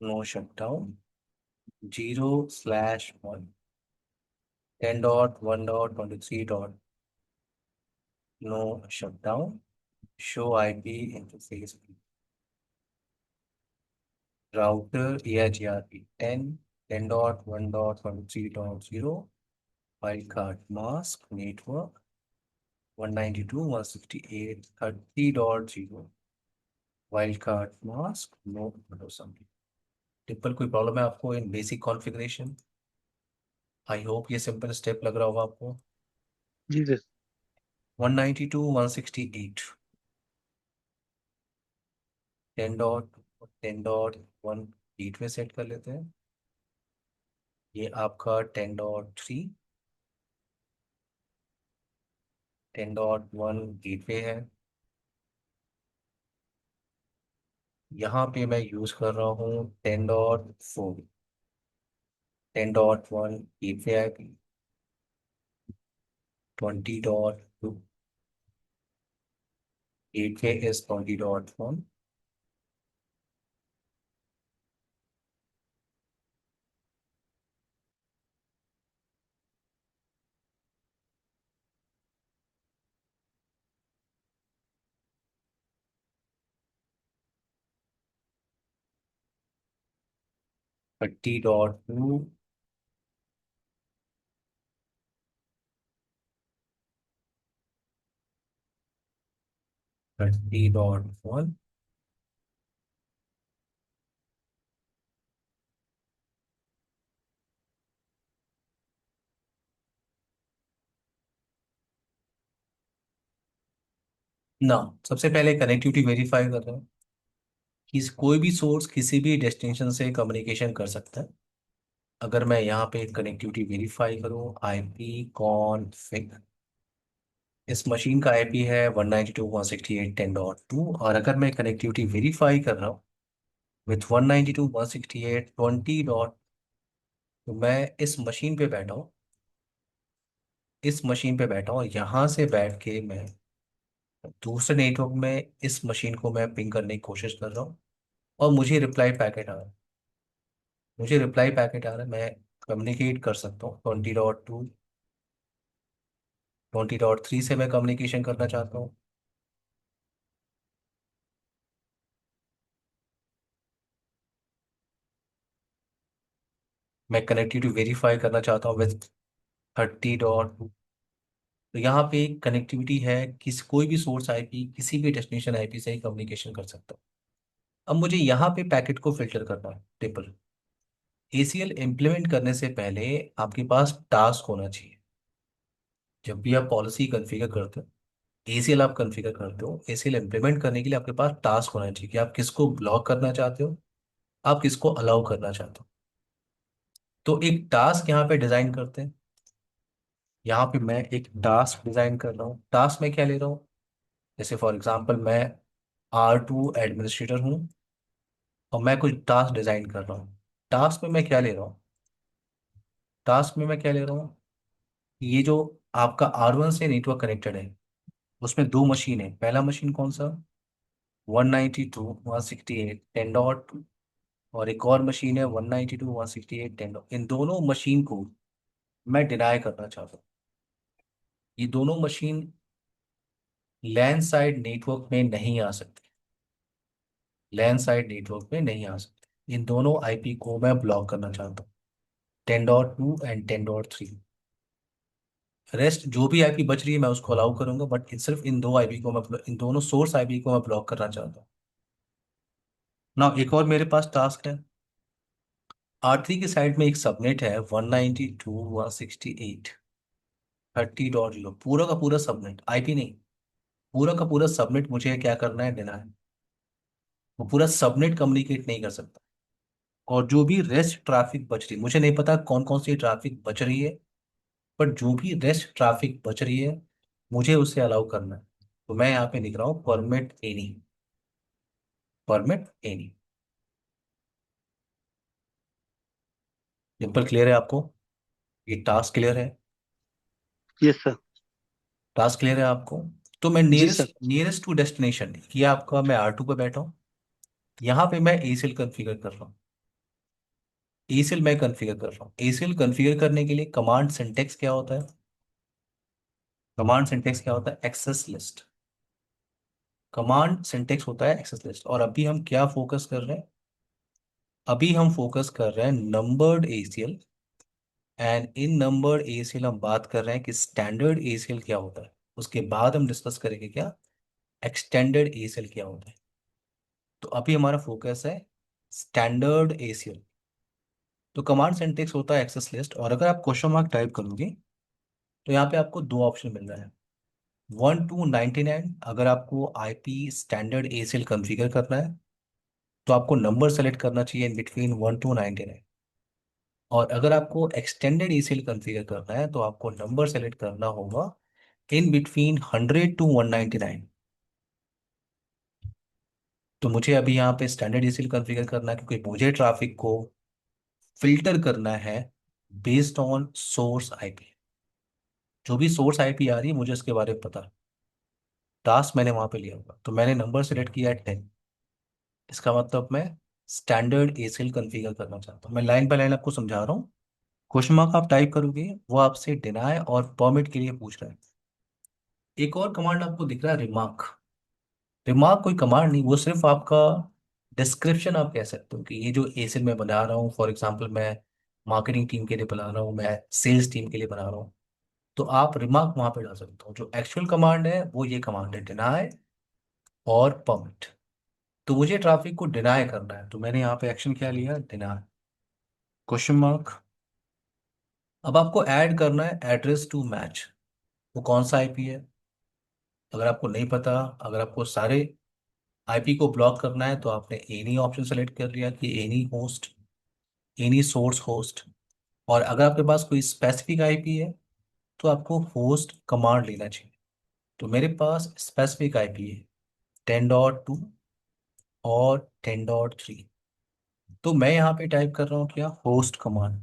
A: no shutdown, 0/1 10.1.23. No shutdown, show IP interface, router ARGRP 10.1.23.0, wild card mask network 192.168.30.0, wild card mask no something. Triple कोई प्रॉब्लम है आपको in basic configuration? I hope ये सिंपल स्टेप लग रहा होगा आपको।
B: जी सर।
A: 192.168, 10.10.1 गेटवे सेट कर लेते हैं। ये आपका 10.3, 10.1 गेटवे है। यहाँ पे मैं यूज़ कर रहा हूँ 10.4, 10.1 गेटवे आईपी, 20.2 गेटवे इज 20.1। 30.2, 30.1। ना, सबसे पहले कनेक्टिविटी वेरीफाई कर रहे हैं कि कोई भी सोर्स किसी भी डेस्टिनेशन से कम्युनिकेशन कर सकता है। अगर मैं यहाँ पे कनेक्टिविटी वेरीफाई करूँ, आईपी कॉन्फ़िग, इस मशीन का आईपी है 192.168.10.2, और अगर मैं कनेक्टिविटी वेरीफाई कर रहा हूँ विथ 192.168.20. तो मैं इस मशीन पे बैठा हूँ, इस मशीन पे बैठा हूँ, यहाँ से बैठ के मैं दूसरे नेटवर्क में इस मशीन को मैं पिंग करने की कोशिश कर रहा हूँ, और मुझे रिप्लाई पैकेट आ रहा है, मुझे रिप्लाई पैकेट आ रहा है। मैं कम्युनिकेट कर सकता हूँ 20.2, 20.3 से मैं कम्युनिकेशन करना चाहता हूँ। मैं कनेक्टिविटी वेरीफाई करना चाहता हूँ विथ 30.2। तो यहाँ पे कनेक्टिविटी है, कोई भी सोर्स आईपी किसी भी डेस्टिनेशन आईपी से ही कम्युनिकेशन कर सकता हूँ। अब मुझे यहाँ पे पैकेट को फिल्टर करना है। टेबल ACL इम्प्लीमेंट करने से पहले आपके पास टास्क होना चाहिए। जब भी आप पॉलिसी कॉन्फ़िगर करते हो, ACL आप कॉन्फ़िगर करते हो, ACL इम्प्लीमेंट करने के लिए आपके पास टास्क होना चाहिए कि आप किसको ब्लॉक करना चाहते हो, आप किसको अलाउ करना चाहते हो। तो एक टास्क यहाँ पे डिजाइन करते हैं। यहाँ पे मैं एक टास्क डिजाइन कर रहा हूँ। टास्क में क्या ले रहा हूँ, जैसे फॉर एग्जांपल मैं R2 एडमिनिस्ट्रेटर हूँ, और मैं कुछ टास्क डिजाइन कर रहा हूँ। टास्क में मैं क्या ले रहा हूँ, टास्क में मैं क्या ले रहा हूँ, ये जो आपका R1 से नेटवर्क कनेक्टेड है, उसमें दो मशीन है। पहला मशीन कौन सा, 192.168.10.2, और एक और मशीन है 192.168.10. इन दोनों मशीन को मैं डिनाई करना चाहता हूँ। ये दोनों मशीन लैन साइड नेटवर्क में नहीं आ सकती, लैन साइड नेटवर्क में नहीं आ सकती। इन दोनों आईपी को मैं ब्लॉक करना चाहता हूँ, 10.2 एंड 10.3। रेस्ट जो भी आईपी बच रही है मैं उसको अलाउ करूंगा, बट सिर्फ इन दो आईपी को मैं, इन दोनों सोर्स आईपी को मैं ब्लॉक करना चाहता हूँ। ना, एक और मेरे पास टास्क है। R3 की साइड में एक सबनेट है 192.168.30.0, पूरा का पूरा सबनेट, आईपी नहीं, पूरा का पूरा सबनेट मुझे क्या करना है, देना है। वो पूरा सबनेट कम्युनिकेट नहीं कर सकता। और जो भी रेस्ट ट्रैफिक बच रही, मुझे नहीं पता कौन कौन सी ट्रैफिक बच रही है, बट जो भी रेस्ट ट्रैफिक बच रही है मुझे उसे अलाउ करना है। तो मैं यहाँ पे लिख रहा हूँ permit any, permit any. Simple, clear है आपको, ये टास्क क्लियर है।
B: Yes sir.
A: टास्क क्लियर है आपको? तो मैं
B: जी sir.
A: Nearest nearest to destination ये आपका, मैं R2 पे बैठा हूँ। यहाँ पे मैं एसीएल कॉन्फ़िगर कर रहा हूँ। एसीएल मैं कॉन्फ़िगर कर रहा हूँ। एसीएल कॉन्फ़िगर करने के लिए कमांड सिंटेक्स क्या होता है? कमांड सिंटेक्स क्या होता है? Access list. कमांड सिंटेक्स होता है एक्सेस लिस्ट। और अभी हम क्या फोकस कर रहे हैं? अभी हम फोकस कर रहे हैं numbered ACL. And in numbered ACL हम बात कर रहे हैं कि स्टैंडर्ड एसीएल क्या होता है। उसके बाद हम डिस्कस करेंगे क्या, एक्सटेंडेड एसीएल क्या होता है। तो अभी हमारा फोकस है स्टैंडर्ड एसीएल। तो कमांड सिंटेक्स होता है एक्सेस लिस्ट। और अगर आप क्वेश्चन मार्क टाइप करोगे तो यहाँ पे आपको दो ऑप्शन मिल रहा है। 1 to 99, अगर आपको आईपी स्टैंडर्ड एसीएल कॉन्फ़िगर करना है तो आपको नंबर सेलेक्ट करना चाहिए इन बिटवीन 1 to 99। और अगर आपको एक्सटेंडेड एसीएल कॉन्फ़िगर करना है तो आपको नंबर सेलेक्ट करना होगा इन बिटवीन 100 to 199। तो मुझे अभी यहाँ पे स्टैंडर्ड एसीएल कॉन्फ़िगर करना है क्योंकि मुझे ट्रैफिक को फिल्टर करना है बेस्ड ऑन सोर्स आईपी। जो भी सोर्स आईपी आ रही है मुझे उसके बारे में पता। टास्क मैंने वहां पे लिया होगा तो मैंने नंबर सेलेक्ट किया है 10। इसका मतलब मैं स्टैंडर्ड एसीएल कॉन्फ़िगर करना चाहता हूँ। मैं लाइन बाय लाइन आपको समझा रहा हूँ। क्वेश्चन मार्क आप टाइप करोगे वो आपसे डिनाय और परमिट के लिए पूछ रहा है। एक और कमांड आपको दिख रहा है, रिमार्क। रिमार्क कोई कमांड नहीं, वो सिर्फ आपका डिस्क्रिप्शन आप कह सकते हो कि ये जो एसिल मैं बना रहा हूँ, फॉर एग्जांपल मैं मार्केटिंग टीम के लिए बना रहा हूँ, मैं सेल्स टीम के लिए बना रहा हूँ। तो आप रिमार्क वहां पे डाल सकते हो। जो एक्चुअल कमांड है वो ये कमांड है, डिनाय और परमिट। तो मुझे ट्रैफिक को डिनाय करना है तो मैंने यहाँ पे एक्शन क्या लिया, डिनाय क्वेश्चन मार्क। अब आपको ऐड करना है एड्रेस टू मैच। वो कौन सा आईपी है? अगर आपको नहीं पता, अगर आपको सारे आईपी को ब्लॉक करना है तो आपने एनी ऑप्शन सेलेक्ट कर लिया कि any host, any source host. और अगर आपके पास कोई स्पेसिफिक आईपी है तो आपको होस्ट कमांड लेना चाहिए। तो मेरे पास स्पेसिफिक आईपी है 10.2 और 10.3। तो मैं यहाँ पे टाइप कर रहा हूँ क्या, होस्ट कमांड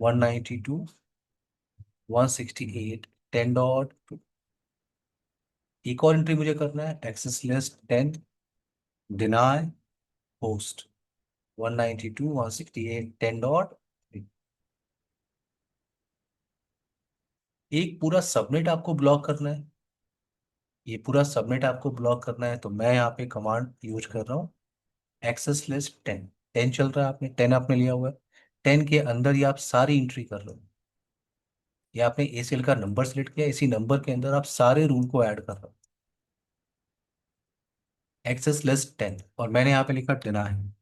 A: 192.168.10.2। एक और एंट्री मुझे करना है, एक्सेस लिस्ट 10 डिनाई होस्ट 192.168.10.3। एक पूरा सबनेट आपको ब्लॉक करना है। ये पूरा सबनेट आपको ब्लॉक करना है तो मैं यहाँ पे कमांड यूज कर रहा हूँ एक्सेस लिस्ट 10। 10 चल रहा है, आपने 10 आपने लिया हुआ है। 10 के अंदर ही आप सारी एंट्री कर लो। ये आपने एसीएल का नंबर सेलेक्ट किया, इसी नंबर के अंदर आप सारे रूल को ऐड कर रहे हो। एक्सेस लिस्ट 10 और मैंने यहाँ पे लिखा डिना है।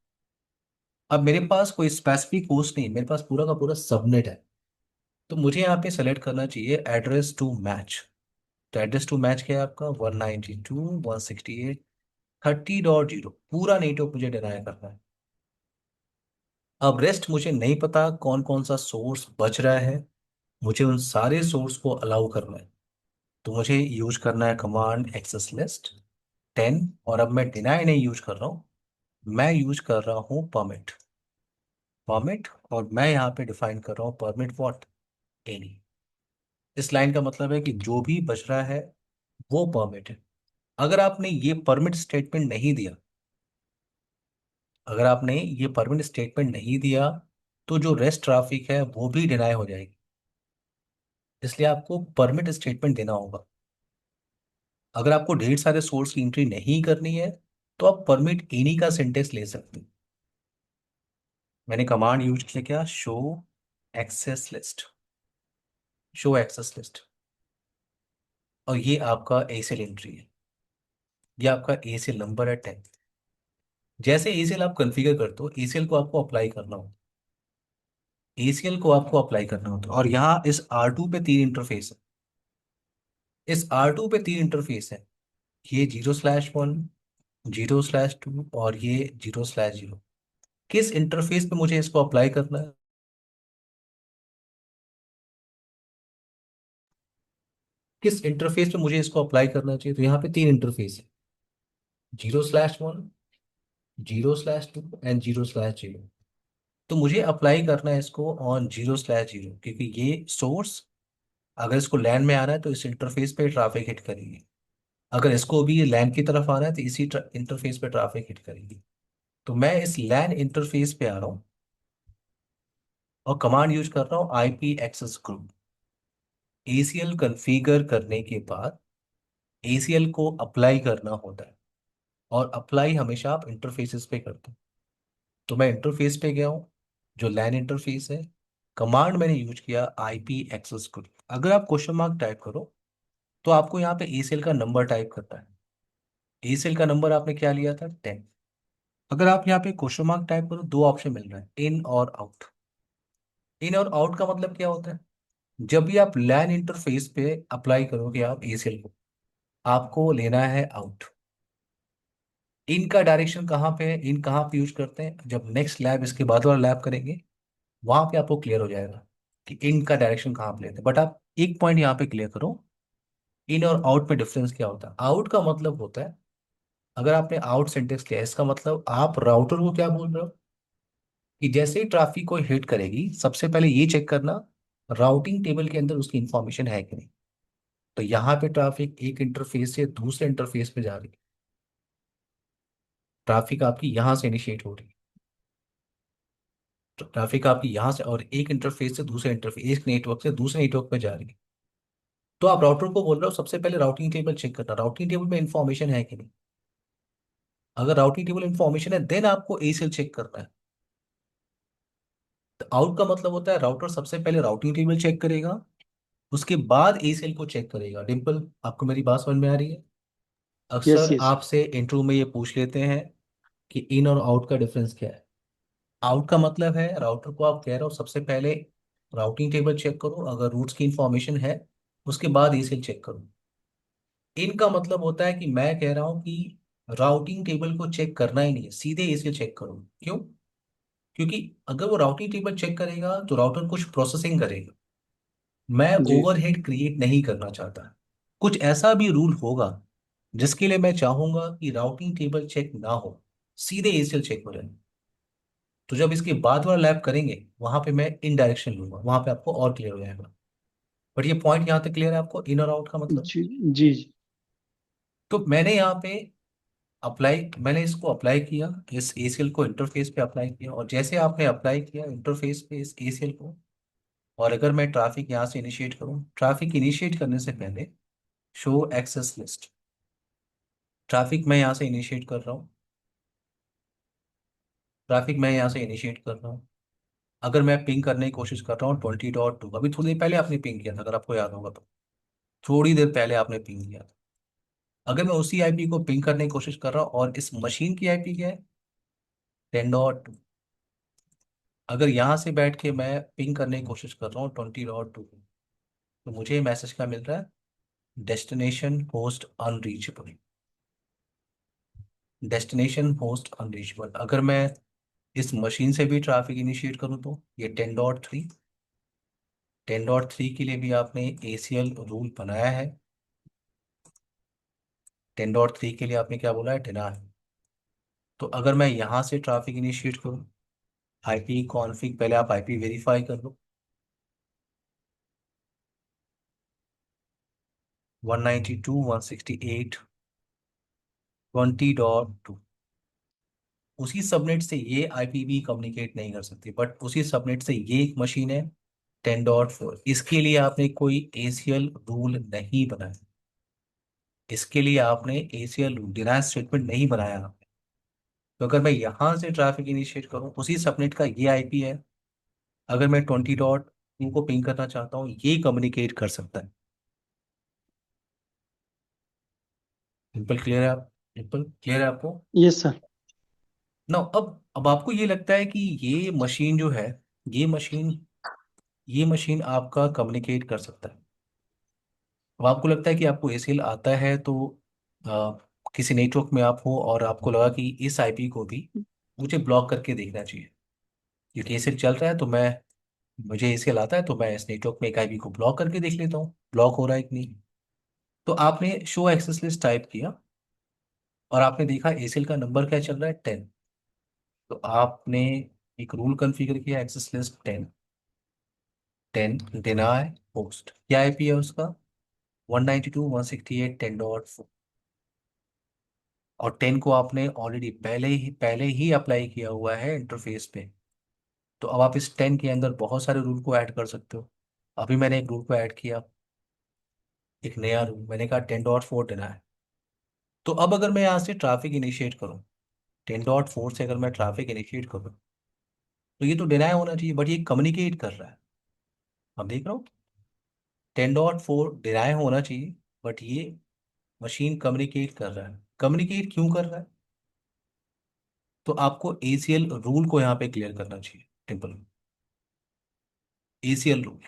A: अब मेरे पास कोई स्पेसिफिक होस्ट नहीं, मेरे पास पूरा का पूरा सबनेट है। तो मुझे यहाँ पे सेलेक्ट करना चाहिए एड्रेस टू मैच। तो एड्रेस टू मैच क्या है आपका, 192.168.30.0। पूरा नेटवर्क मुझे डिनाई करना है। अब रेस्ट मुझे नहीं पता कौन कौन सा सोर्स बच रहा है, मुझे उन सारे सोर्स को अलाउ करना है। तो मुझे यूज करना है कमांड एक्सेस लिस्ट 10। और अब मैं डिनाई नहीं यूज कर रहा हूँ, मैं यूज कर रहा हूँ परमिट। परमिट, और मैं यहाँ पे डिफाइन कर रहा हूँ परमिट व्हाट, एनी। इस लाइन का मतलब है कि जो भी बच रहा है वो परमिट है। अगर आपने ये परमिट स्टेटमेंट नहीं दिया, अगर आपने ये परमिट स्टेटमेंट नहीं दिया तो जो रेस्ट ट्रैफिक है वो भी डिनाई हो जाएगी। इसलिए आपको परमिट स्टेटमेंट देना होगा। अगर आपको ढेर सारे सोर्स की एंट्री नहीं करनी है तो आप परमिट एनी का सिंटेक्स ले सकते हैं। मैंने कमांड यूज किया क्या, show access list. Show access list. और ये आपका एसीएल एंट्री है, ये आपका एसीएल नंबर है 10। जैसे एसीएल आप कॉन्फ़िगर करते हो, एसीएल को आपको अप्लाई करना हो, एसीएल को आपको अप्लाई करना होता है। और यहाँ इस R2 पे तीन इंटरफेस है। इस R2 पे तीन इंटरफेस है, ये 0/1, 0/2 और ये 0/0। किस इंटरफेस पे मुझे इसको अप्लाई करना है, किस इंटरफेस पे मुझे इसको अप्लाई करना चाहिए? तो यहाँ पे तीन इंटरफेस है, 0/1, 0/2 एंड 0/0। तो मुझे अप्लाई करना है इसको ऑन 0/0 क्योंकि ये सोर्स अगर इसको लैन में आना है तो इस इंटरफेस पे ट्रैफिक हिट करेगी। अगर इसको भी लैन की तरफ आना है तो इसी इंटरफेस पे ट्रैफिक हिट करेगी। तो मैं इस लैन इंटरफेस पे आ रहा हूँ और कमांड यूज कर रहा हूँ IP access group. ACL configure करने के बाद एसीएल को अप्लाई करना होता है, और अप्लाई हमेशा आप इंटरफेसेस पे करते हैं। तो मैं इंटरफेस पे गया हूँ, जो लैन इंटरफेस है। कमांड मैंने यूज किया आईपी एक्सेस ग्रुप। अगर आप क्वेश्चन मार्क टाइप करो तो आपको यहाँ पे एसीएल का नंबर टाइप करना है। एसीएल का नंबर आपने क्या लिया था, 10। अगर आप यहाँ पे क्वेश्चन मार्क टाइप करो, दो ऑप्शन मिल रहा है, इन और आउट। इन और आउट का मतलब क्या होता है? जब भी आप लैन इंटरफेस पे अप्लाई करोगे आप एसीएल को, आपको लेना है आउट। इन का डायरेक्शन कहाँ पे है, इन कहाँ पे यूज करते हैं, जब नेक्स्ट लैब इसके बाद वाला लैब करेंगे वहां पे आपको क्लियर हो जाएगा कि इन का डायरेक्शन कहाँ पे लेते हैं। बट आप एक पॉइंट यहाँ पे क्लियर करो, इन और आउट में डिफरेंस क्या होता है। आउट का मतलब होता है, अगर आपने आउट सेंटेंस लिया, इसका मतलब आप राउटर को क्या बोल रहे हो कि जैसे ही ट्रैफिक को हिट करेगी सबसे पहले ये चेक करना राउटिंग टेबल के अंदर उसकी इंफॉर्मेशन है कि नहीं। तो यहाँ पे ट्रैफिक एक इंटरफेस से दूसरे इंटरफेस पे जा रही है। ट्रैफिक आपकी यहाँ से इनिशिएट हो रही है। तो ट्रैफिक आपकी यहाँ से और एक इंटरफेस से दूसरे इंटरफेस, एक नेटवर्क से दूसरे नेटवर्क पे जा रही है। तो आप राउटर को बोल रहे हो सबसे पहले राउटिंग टेबल चेक करना, राउटिंग टेबल में इंफॉर्मेशन है कि नहीं। अगर राउटिंग टेबल इंफॉर्मेशन है देन आपको एसीएल चेक करना है। तो आउट का मतलब होता है राउटर सबसे पहले राउटिंग टेबल चेक करेगा, उसके बाद एसीएल को चेक करेगा। डिम्पल, आपको मेरी बात समझ में आ रही है?
B: यस
A: अक्सर
B: यस।
A: आपसे इंटरव्यू में ये पूछ लेते हैं कि इन और आउट का डिफरेंस क्या है। आउट का मतलब है राउटर को आप कह रहे हो सबसे पहले राउटिंग टेबल चेक करो, अगर रूट्स की इंफॉर्मेशन है उसके बाद एसीएल चेक करो। इनका मतलब होता है कि मैं कह रहा हूं कि राउटिंग टेबल को चेक करना ही नहीं है, सीधे एसीएल चेक करो। क्यों? क्योंकि अगर वो राउटिंग टेबल चेक करेगा तो राउटर कुछ प्रोसेसिंग करेगा। मैं
B: जी
A: ओवरहेड क्रिएट नहीं करना चाहता। कुछ ऐसा भी रूल होगा जिसके लिए मैं चाहूंगा कि राउटिंग टेबल चेक ना हो, सीधे एसीएल चेक हो रहे। तो जब इसके बाद वाला लैब करेंगे वहां पे मैं इन डायरेक्शन लूंगा, वहां पे आपको और क्लियर हो जाएगा। बट ये पॉइंट यहाँ तक क्लियर है आपको, इन और आउट का मतलब?
B: जी जी जी।
A: तो मैंने यहाँ पे अप्लाई, मैंने इसको अप्लाई किया, इस एसीएल को इंटरफेस पे अप्लाई किया, और जैसे आपने अप्लाई किया इंटरफेस पे इस एसीएल को, और अगर मैं ट्रैफिक यहाँ से इनिशिएट करूँ, ट्रैफिक इनिशिएट करने से पहले शो एक्सेस लिस्ट, ट्रैफिक मैं यहाँ से इनिशिएट कर रहा हूँ, ट्रैफिक मैं यहाँ से इनिशिएट कर रहा हूँ। अगर मैं पिंग करने की कोशिश कर रहा हूँ 20.2, अभी थोड़ी देर पहले आपने पिंग किया था अगर आपको याद होगा तो, थोड़ी देर पहले आपने पिंग किया था। अगर मैं उसी आईपी को पिंग करने की कोशिश कर रहा हूँ और इस मशीन की आईपी क्या है, 10.2, अगर यहाँ से बैठ के मैं पिंग करने की कोशिश कर रहा हूँ 20.2, तो मुझे मैसेज क्या मिल रहा है, destination host unreachable. Destination host unreachable. अगर मैं इस मशीन से भी ट्रैफिक इनिशिएट करूँ तो ये 10.3, 10.3 के लिए भी आपने एसीएल रूल बनाया है। 10.3 के लिए आपने क्या बोला है, डिनाई। तो अगर मैं यहाँ से ट्रैफिक इनिशिएट करूँ, आईपी कॉन्फ़िग, पहले आप आईपी वेरीफाई कर लो, 192.168.20.2। उसी सबनेट से ये आईपी भी कम्युनिकेट नहीं कर सकती, बट उसी सबनेट से ये एक मशीन है 10.4। इसके लिए आपने कोई एसीएल रूल नहीं बनाया, इसके लिए आपने एसीएल डिनाई स्टेटमेंट नहीं बनाया। तो अगर मैं यहाँ से ट्रैफिक इनिशिएट करूँ, उसी सबनेट का ये आईपी है, अगर मैं 20.2 को पिंग करना चाहता हूँ ये कम्युनिकेट कर सकता है। सिंपल क्लियर है आप? सिंपल क्लियर है आपको?
B: Yes sir.
A: ना अब आपको ये लगता है कि ये मशीन जो है, ये मशीन ये मशीन आपका कम्युनिकेट कर सकता है। अब आपको लगता है कि आपको एसीएल आता है तो आ, किसी नेटवर्क में आप हो और आपको लगा कि इस आईपी को भी मुझे ब्लॉक करके देखना चाहिए, क्योंकि एसीएल चल रहा है तो मैं, मुझे एसीएल आता है तो मैं इस नेटवर्क में एक आईपी को ब्लॉक करके देख लेता हूँ ब्लॉक हो रहा है कि नहीं। तो आपने शो एक्सेस लिस्ट टाइप किया और आपने देखा एसीएल का नंबर क्या चल रहा है, 10। तो आपने एक रूल कॉन्फ़िगर किया एक्सेस लिस्ट 10। 10 डिनाई पोस्ट, क्या आईपी है उसका? 192.168.10.4। और 10 को आपने ऑलरेडी पहले ही अप्लाई किया हुआ है इंटरफेस पे। तो अब आप इस 10 के अंदर बहुत सारे रूल को ऐड कर सकते हो। अभी मैंने एक रूल को ऐड किया, एक नया रूल, मैंने कहा 10.4 डिनाई। तो अब अगर मैं यहाँ से ट्रैफिक इनिशिएट करूँ, 10.4 से अगर मैं ट्रैफिक इनिशिएट करूँ, तो ये तो डिनाई होना चाहिए, बट ये कम्युनिकेट कर रहा है। अब देख रहा हूँ, 10.4 डिनाई होना चाहिए, बट ये मशीन कम्युनिकेट कर रहा है। कम्युनिकेट क्यों कर रहा है? तो आपको एसीएल रूल को यहाँ पे क्लियर करना चाहिए। सिंपल। एसीएल रूल,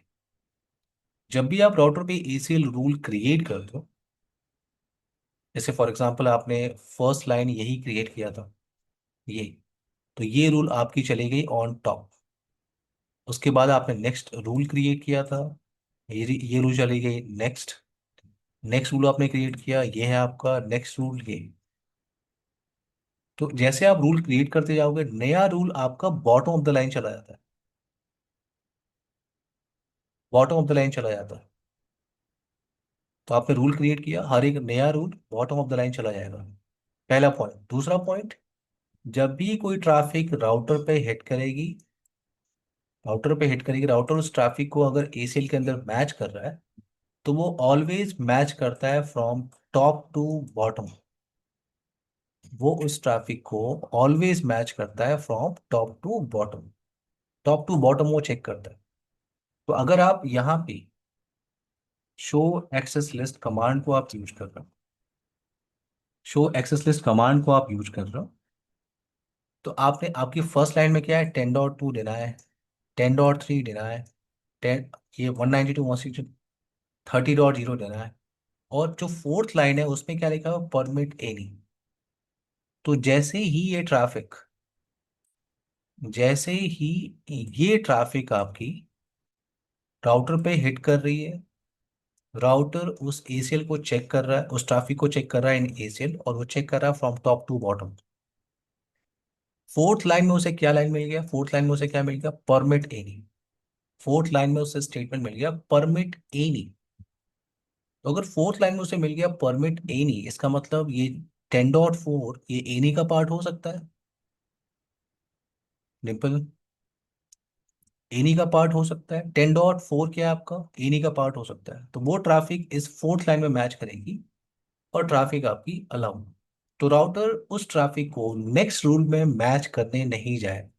A: जब भी आप राउटर पे एसीएल रूल क्रिएट करते हो, जैसे फॉर एग्जांपल आपने फर्स्ट लाइन यही क्रिएट किया था, ये, तो ये रूल आपकी चली गई ऑन टॉप। उसके बाद आपने नेक्स्ट रूल क्रिएट किया था, ये रूल चली गई नेक्स्ट। नेक्स्ट रूल आपने क्रिएट किया, ये है आपका नेक्स्ट रूल, ये। तो जैसे आप रूल क्रिएट करते जाओगे, नया रूल आपका बॉटम ऑफ द लाइन चला जाता है, बॉटम ऑफ द लाइन चला जाता है। तो आपने रूल क्रिएट किया, हर एक नया rule bottom of the line चला जाएगा। पहला पॉइंट। दूसरा पॉइंट, जब भी कोई ट्रैफिक राउटर पे हिट करेगी, राउटर उस ट्रैफिक को अगर एसीएल के अंदर मैच कर रहा है, तो वो ऑलवेज मैच करता है फ्रॉम टॉप टू बॉटम। वो उस ट्रैफिक को ऑलवेज मैच करता है from top to bottom. Top to bottom वो चेक करता है। तो अगर आप यहाँ पे शो एक्सेस लिस्ट कमांड को आप यूज कर रहे हो, शो एक्सेस लिस्ट कमांड को आप यूज कर रहे हो, तो आपने आपकी फर्स्ट लाइन में क्या है? 10.2 देना है, 10.3 देना है, 10, ये 192.168.30.0 देना है। और जो फोर्थ लाइन है उसमें क्या लिखा है? Permit any. तो जैसे ही ये ट्रैफिक आपकी राउटर पे हिट कर रही है, राउटर उस एसीएल को चेक कर रहा है, उस ट्रैफिक को चेक कर रहा है इन एसीएल, और वो चेक कर रहा है from top to bottom. Fourth line में उसे क्या लाइन मिल गया? फोर्थ लाइन में उसे क्या मिल गया? Permit any. फोर्थ लाइन में उसे स्टेटमेंट मिल गया परमिट एनी। तो अगर फोर्थ लाइन में उसे मिल गया परमिट एनी, इसका मतलब ये 10.4 ये एनी का पार्ट हो सकता है। डिम्पल, एनी का पार्ट हो सकता है। 10.4 क्या है आपका? एनी का पार्ट हो सकता है। तो वो ट्रैफिक इस फोर्थ लाइन में मैच करेगी, और ट्रैफिक आपकी अलाउ। तो राउटर उस ट्रैफिक को नेक्स्ट रूल में मैच करने नहीं जाए।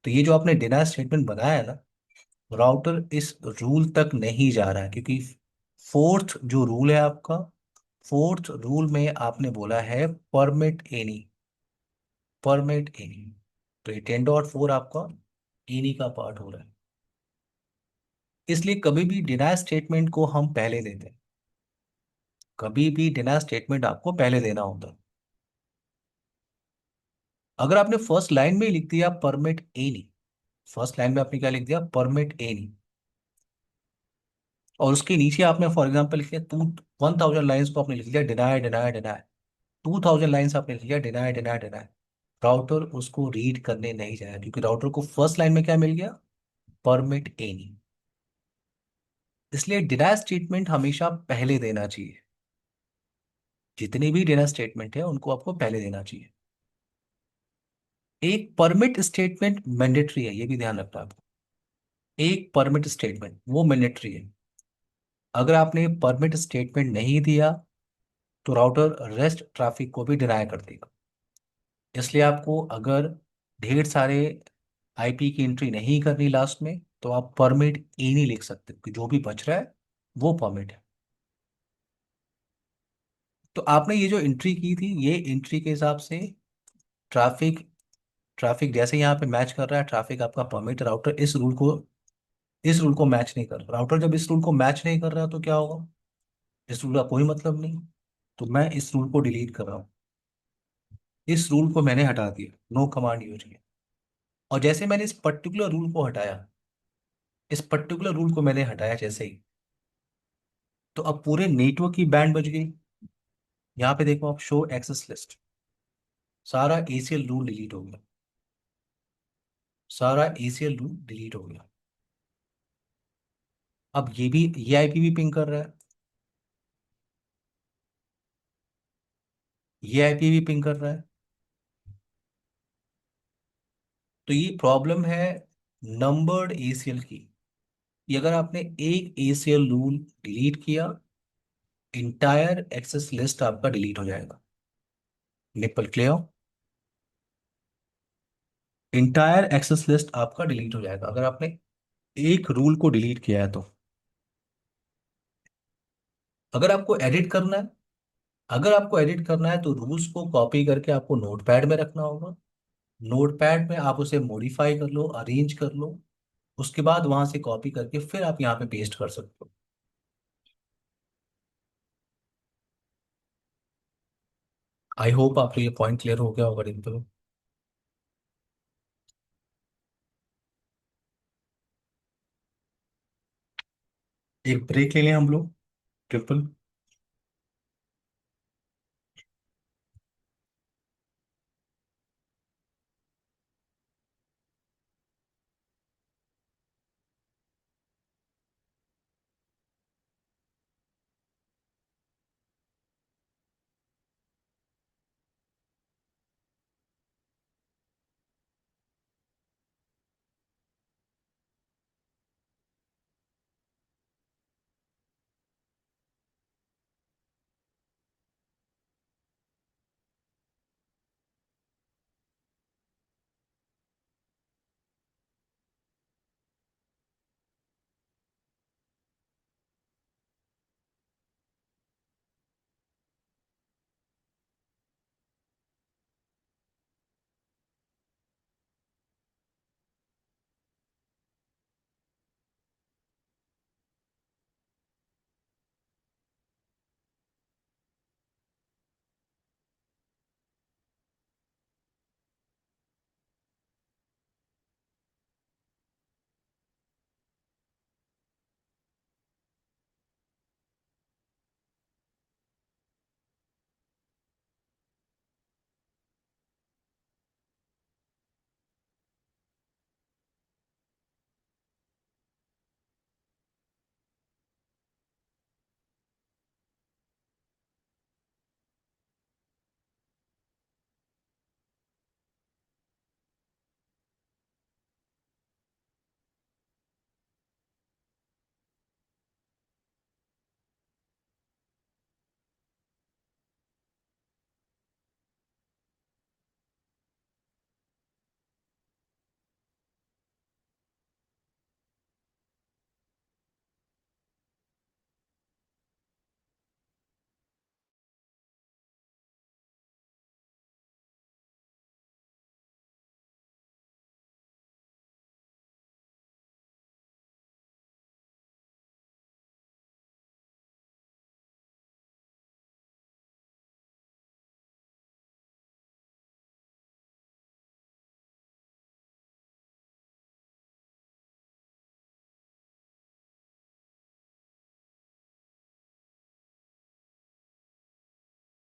A: तो ये जो आपने डिनाय स्टेटमेंट बनाया है ना, राउटर इस रूल तक नहीं जा रहा है, क्योंकि फोर्थ जो रूल है आपका, फोर्थ रूल में आपने बोला है परमिट एनी, परमिट एनी। तो ये 10.4 आपका एनी का पार्ट हो रहा है। इसलिए कभी भी डिनाय स्टेटमेंट को हम पहले देते हैं, कभी भी डिनाय स्टेटमेंट आपको पहले देना होता है। अगर आपने फर्स्ट लाइन में ही लिख दिया परमिट एनी, फर्स्ट लाइन में आपने क्या लिख दिया? Permit any. और उसके नीचे आपने फॉर एग्जांपल लिख दिया टू 1000 लाइंस को आपने लिख दिया डिनाई डिनाई डिनाई, 2000 लाइंस आपने लिख दिया डिनाई डिनाई डिनाई। राउटर उसको रीड करने नहीं जाएगा, क्योंकि राउटर को फर्स्ट लाइन में क्या मिल गया? Permit any. इसलिए डिनाई स्टेटमेंट हमेशा पहले देना चाहिए। जितनी भी डिनाई स्टेटमेंट है उनको आपको पहले देना चाहिए। एक परमिट स्टेटमेंट मैंडेटरी है, ये भी ध्यान रखना आपको। एक परमिट स्टेटमेंट वो मैंडेटरी है। अगर आपने परमिट स्टेटमेंट नहीं दिया, तो राउटर रेस्ट ट्रैफिक को भी डिनाई कर देगा। इसलिए आपको अगर ढेर सारे आईपी की एंट्री नहीं करनी लास्ट में, तो आप परमिट ए नहीं लिख सकते, कि जो भी बच रहा है वो परमिट है। तो आपने ये जो एंट्री की थी, ये एंट्री के हिसाब से ट्रैफिक ट्रैफिक जैसे यहाँ पे मैच कर रहा है, ट्रैफिक आपका परमिट। राउटर इस रूल को मैच नहीं कर रहा। राउटर जब इस रूल को मैच नहीं कर रहा, तो क्या होगा? इस रूल का कोई मतलब नहीं। तो मैं इस रूल को डिलीट कर रहा हूँ, इस रूल को मैंने हटा दिया, नो कमांड यूज किया। और जैसे मैंने इस पर्टिकुलर रूल को हटाया, इस पर्टिकुलर रूल को मैंने हटाया जैसे ही, तो अब पूरे नेटवर्क की बैंड बज गई। यहाँ पे देखो आप, शो एक्सेस लिस्ट, सारा एसीएल रूल डिलीट हो गया, सारा एसीएल रूल डिलीट हो गया। अब ये आईपी भी पिंग कर रहा है, ये आईपी भी पिंग कर रहा है। तो ये प्रॉब्लम है नंबर्ड एसीएल की। ये अगर आपने एक एसीएल रूल डिलीट किया, इंटायर एक्सेस लिस्ट आपका डिलीट हो जाएगा। निपल क्लियर? इंटायर एक्सेस लिस्ट आपका डिलीट हो जाएगा अगर आपने एक रूल को डिलीट किया है तो। अगर आपको एडिट करना है, अगर आपको एडिट करना है तो रूल्स को कॉपी करके आपको नोटपैड में रखना होगा। नोटपैड में आप उसे मॉडिफाई कर लो, अरेंज कर लो, उसके बाद वहां से कॉपी करके फिर आप यहाँ पे पेस्ट कर सकते हो। आई होप आपको ये पॉइंट क्लियर हो गया होगा डिम्पल। एक ब्रेक ले लें हम लोग, डिम्पल।